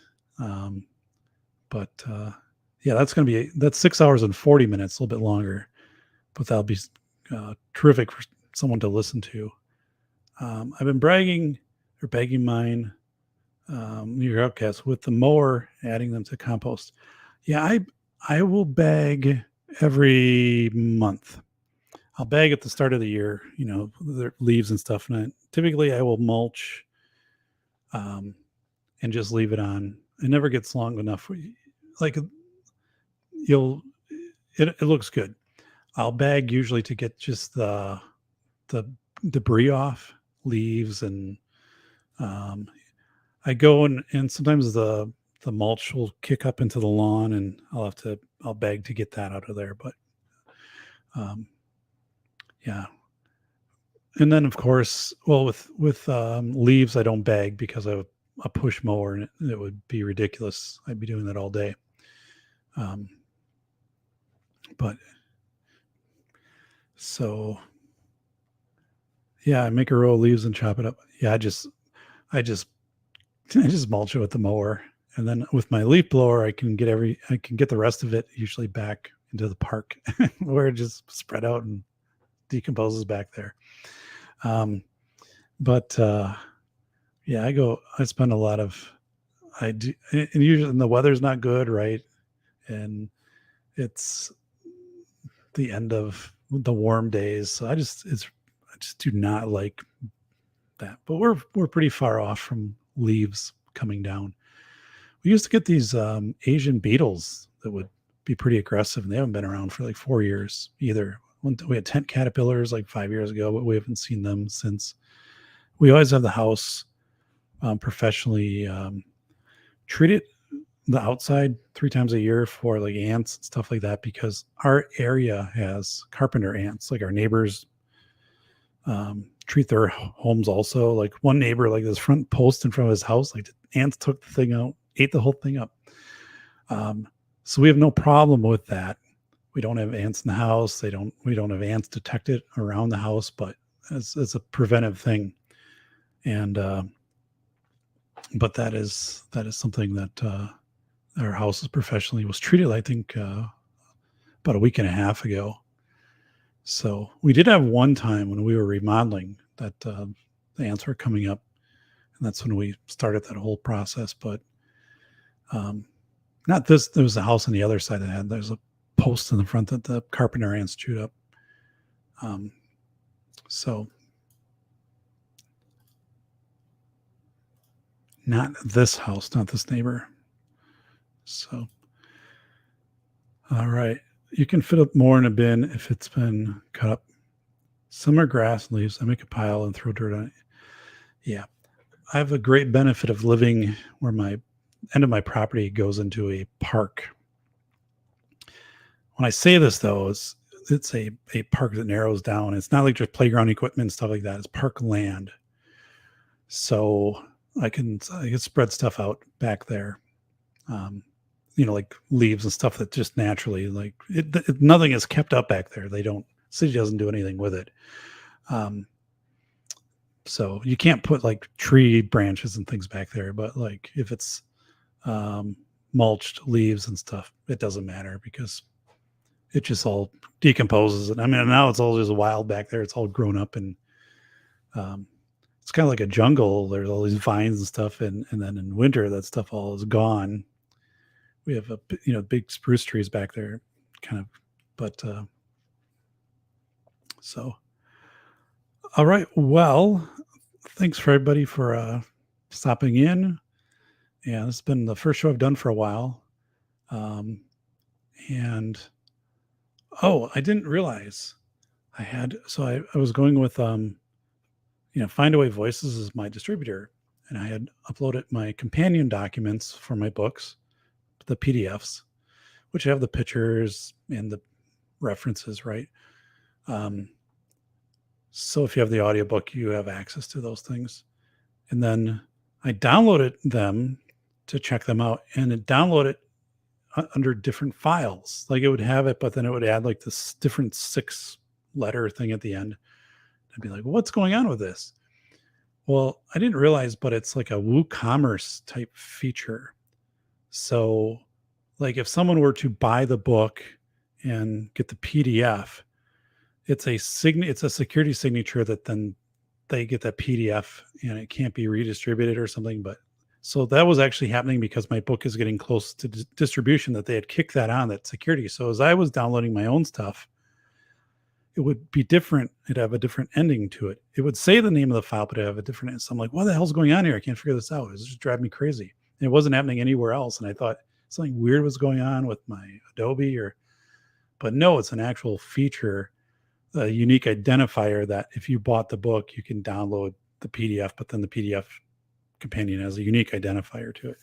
Yeah, that's 6 hours and 40 minutes, a little bit longer, but that'll be terrific for someone to listen to. I've been begging mine, New York Outcasts, with the mower, adding them to compost. Yeah, I will bag every month. I'll bag at the start of the year, the leaves and stuff. And typically I will mulch and just leave it on. It never gets long enough. Like it looks good. I'll bag usually to get just the debris off, leaves, and um, I go and sometimes the mulch will kick up into the lawn, and I'll bag to get that out of there. But um, yeah, and then of course, well, with leaves, I don't bag because I have a push mower, and it would be ridiculous. I'd be doing that all day. Um, but so yeah, I make a row of leaves and chop it up. Yeah, I just I just mulch it with the mower, and then with my leaf blower, I can get the rest of it usually back into the park where it just spread out and decomposes back there. Um, but yeah, I spend a lot of I do, and usually and the weather's not good, right? And it's the end of the warm days, so I just do not like that. But we're pretty far off from leaves coming down. We used to get these Asian beetles that would be pretty aggressive, and they haven't been around for like 4 years either. We had tent caterpillars like 5 years ago, but we haven't seen them since. We always have the house professionally treated the outside 3 times a year for like ants and stuff like that because our area has carpenter ants. Like our neighbors treat their homes also. Like one neighbor, like this front post in front of his house, like the ants took the thing out, ate the whole thing up. So we have no problem with that. We don't have ants in the house. We don't have ants detected around the house, but it's a preventive thing. And but that is something that our house is professionally was treated, I think, about a week and a half ago. So we did have one time when we were remodeling that the ants were coming up, and that's when we started that whole process. But not this. There was a house on the other side that there's a post in the front that the carpenter ants chewed up. So not this house, not this neighbor. So, all right. You can fit up more in a bin if it's been cut up. Some are grass and leaves. I make a pile and throw dirt on it. Yeah. I have a great benefit of living where my end of my property goes into a park. When I say this though, it's a park that narrows down. It's not like just playground equipment and stuff like that. It's park land. So I can spread stuff out back there. Like leaves and stuff that just naturally nothing is kept up back there. City doesn't do anything with it. So you can't put like tree branches and things back there, but like if it's mulched leaves and stuff, it doesn't matter because it just all decomposes. And I mean, now it's all just wild back there. It's all grown up and it's kind of like a jungle. There's all these vines and stuff. And then in winter, that stuff all is gone. We have big spruce trees back there kind of, but so, all right. Well, thanks for everybody for stopping in. Yeah, this has been the first show I've done for a while. And I didn't realize I was going with Findaway Voices is my distributor, and I had uploaded my companion documents for my books, the PDFs, which have the pictures and the references, right? So if you have the audiobook, you have access to those things. And then I downloaded them to check them out, and it downloaded under different files. Like it would have it, but then it would add like this different 6-letter thing at the end. I'd be like, what's going on with this? Well, I didn't realize, but it's like a WooCommerce type feature. So like if someone were to buy the book and get the PDF, it's a security signature that then they get that PDF and it can't be redistributed or something. But so that was actually happening because my book is getting close to distribution, that they had kicked that on, that security. So as I was downloading my own stuff, it would be different. It'd have a different ending to it. It would say the name of the file, but it'd have a different end. So I'm like, what the hell's going on here? I can't figure this out. It's just driving me crazy. And it wasn't happening anywhere else. And I thought something weird was going on with my Adobe, or But no, it's an actual feature, a unique identifier that if you bought the book, you can download the PDF, but then the PDF companion has a unique identifier to it.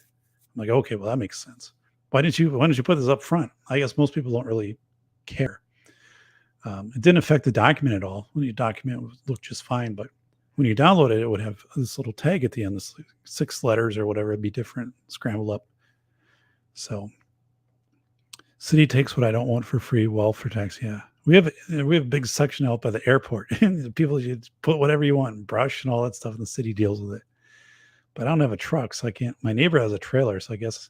I'm like, okay, well, that makes sense. Why didn't you put this up front? I guess most people don't really care. It didn't affect the document at all. When you document, it would look just fine, but when you download it, it would have this little tag at the end, this 6 letters or whatever. It'd be different, scrambled up. So, city takes what I don't want for free. Well, for tax, yeah. We have a big section out by the airport. People, you put whatever you want, brush and all that stuff, and the city deals with it. But I don't have a truck, so I can't. My neighbor has a trailer, so I guess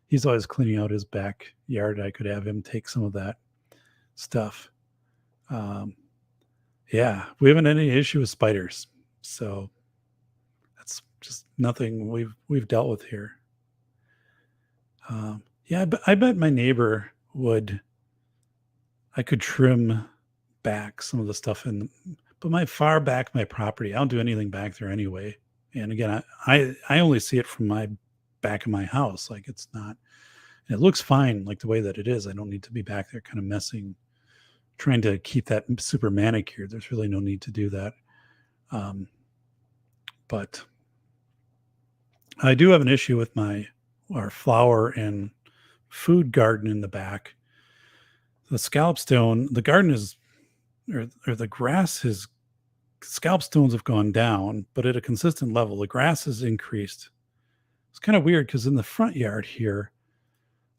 he's always cleaning out his backyard. I could have him take some of that stuff. Yeah, we haven't had any issue with spiders, so that's just nothing we've dealt with here. Yeah, but I bet my neighbor would. I could trim back some of the stuff but my far back my property. I don't do anything back there anyway. And again, I only see it from my back of my house. Like it's not. It looks fine, like the way that it is. I don't need to be back there, kind of messing, trying to keep that super manicured. There's really no need to do that. But I do have an issue with our flower and food garden in the back. The scallop stone, the garden is, or the grass has, scallop stones have gone down, but at a consistent level. The grass has increased. It's kind of weird because in the front yard here,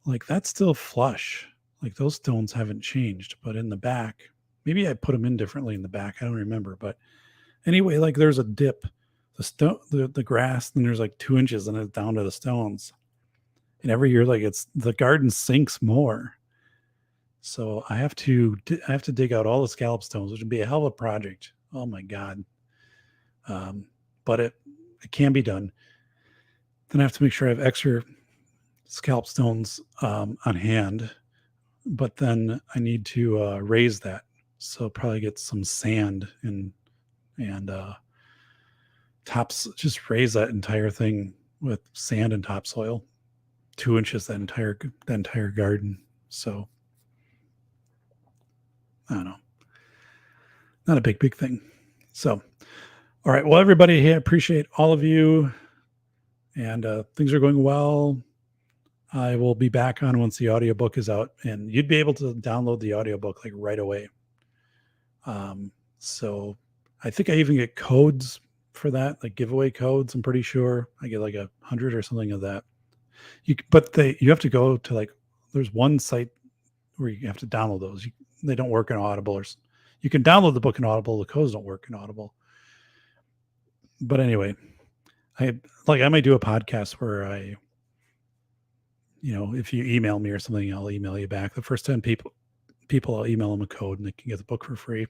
like that's still flush. Like those stones haven't changed, but in the back, maybe I put them in differently in the back. I don't remember, but anyway, like there's a dip, the grass, and there's like 2 inches and it's down to the stones. And every year, like the garden sinks more. So I have to dig out all the scallop stones, which would be a hell of a project. Oh my God. But it can be done. Then I have to make sure I have extra scallop stones on hand, but then I need to raise that. So probably get some sand and just raise that entire thing with sand and topsoil, 2 inches, that entire garden. So I don't know. Not a big thing. So, all right. Well, everybody here, appreciate all of you. And things are going well. I will be back on once the audiobook is out, and you'd be able to download the audiobook like right away. So I think I even get codes for that, like giveaway codes. I'm pretty sure I get like 100 or something of that. You have to go to there's one site where you have to download those. They don't work in Audible, or you can download the book in Audible. The codes don't work in Audible. But anyway, I might do a podcast where if you email me or something, I'll email you back. The first 10 people, I'll email them a code and they can get the book for free.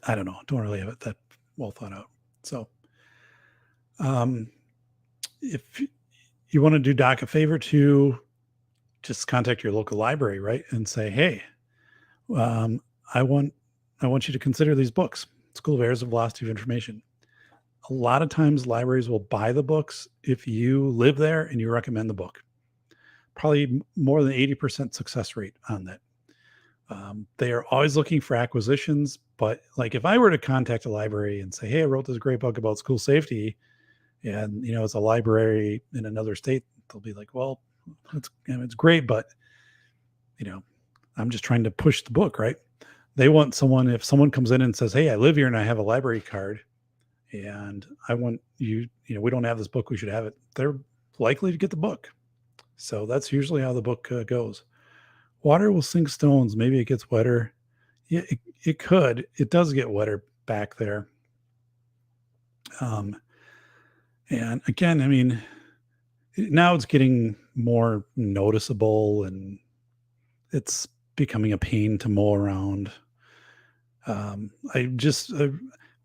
I don't know. Don't really have it that well thought out. So, if you want to do Doc a favor to just contact your local library, right? And say, hey, I want you to consider these books. School of Errors of Velocity of Information. A lot of times libraries will buy the books if you live there and you recommend the book. Probably more than 80% success rate on that. They are always looking for acquisitions, but like if I were to contact a library and say, hey, I wrote this great book about school safety, and it's a library in another state, they'll be like, well, it's great, but I'm just trying to push the book, right? They want someone, if someone comes in and says, hey, I live here and I have a library card and I want we don't have this book, we should have it, they're likely to get the book. So that's usually how the book goes. Water will sink stones. Maybe it gets wetter. Yeah, it could. It does get wetter back there. And again, I mean, now it's getting more noticeable and it's becoming a pain to mow around.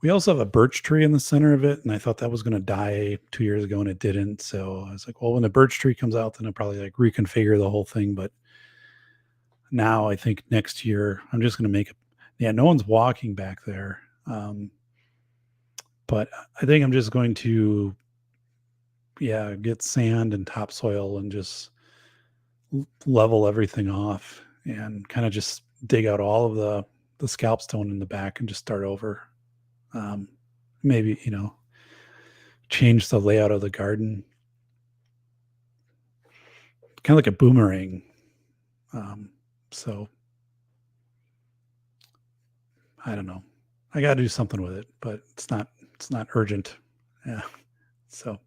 We also have a birch tree in the center of it, and I thought that was going to die 2 years ago, and it didn't. So I was like, well, when the birch tree comes out, then I'll probably reconfigure the whole thing. But now I think next year I'm just going to no one's walking back there. But I think I'm just going to, get sand and topsoil and just level everything off and kind of just dig out all of the scalp stone in the back and just start over. Um, maybe, change the layout of the garden, kind of like a boomerang. Um, so I don't know. I got to do something with it, but it's not urgent. Yeah. So,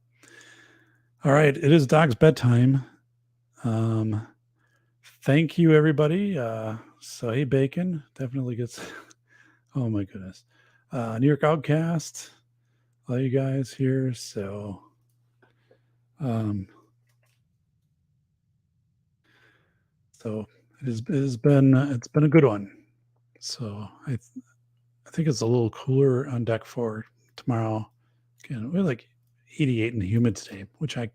all right, it is dog's bedtime. Um, thank you, everybody. So, hey, Bacon definitely gets. Oh my goodness, New York Outcast, all you guys here. So, um, so it's been a good one. So I think it's a little cooler on deck for tomorrow. Again, we're like 88 and humid today, which I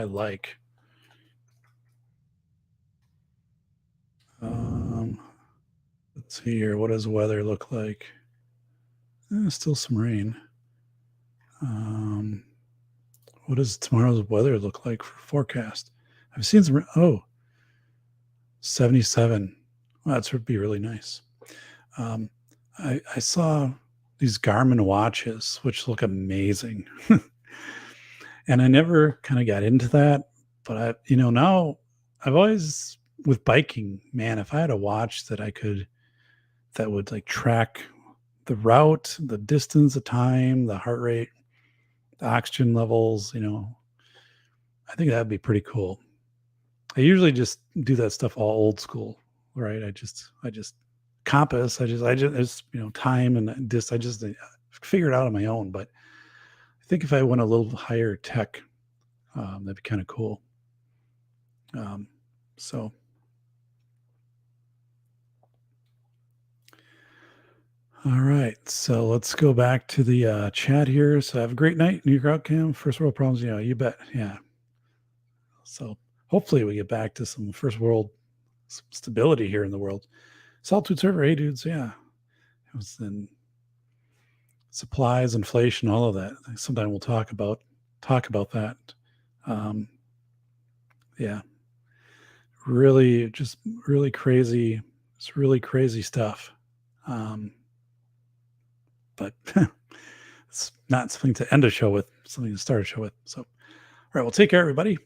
like. Um, let's see here. What does the weather look like? Still some rain. Um, what does tomorrow's weather look like for forecast? I've seen some. Oh, 77. Well, that would be really nice. Um, I saw these Garmin watches, which look amazing. And I never kind of got into that, but now I've always with biking, man, if I had a watch that would like track the route, the distance, the time, the heart rate, the oxygen levels, I think that'd be pretty cool. I usually just do that stuff all old school, right? I just compass, it's, time and I just figure it out on my own. But I think if I went a little higher tech, that'd be kind of cool. Um, so, all right. So let's go back to the chat here. So have a great night, New York Outcam. First world problems, you bet. Yeah. So hopefully we get back to some first world stability here in the world. Saltude server, hey dudes, yeah. It was in supplies, inflation, all of that. Sometime we'll talk about that. Um, yeah, really, just really crazy. It's really crazy stuff. But it's not something to end a show with, something to start a show with. So, all right, well, take care, everybody.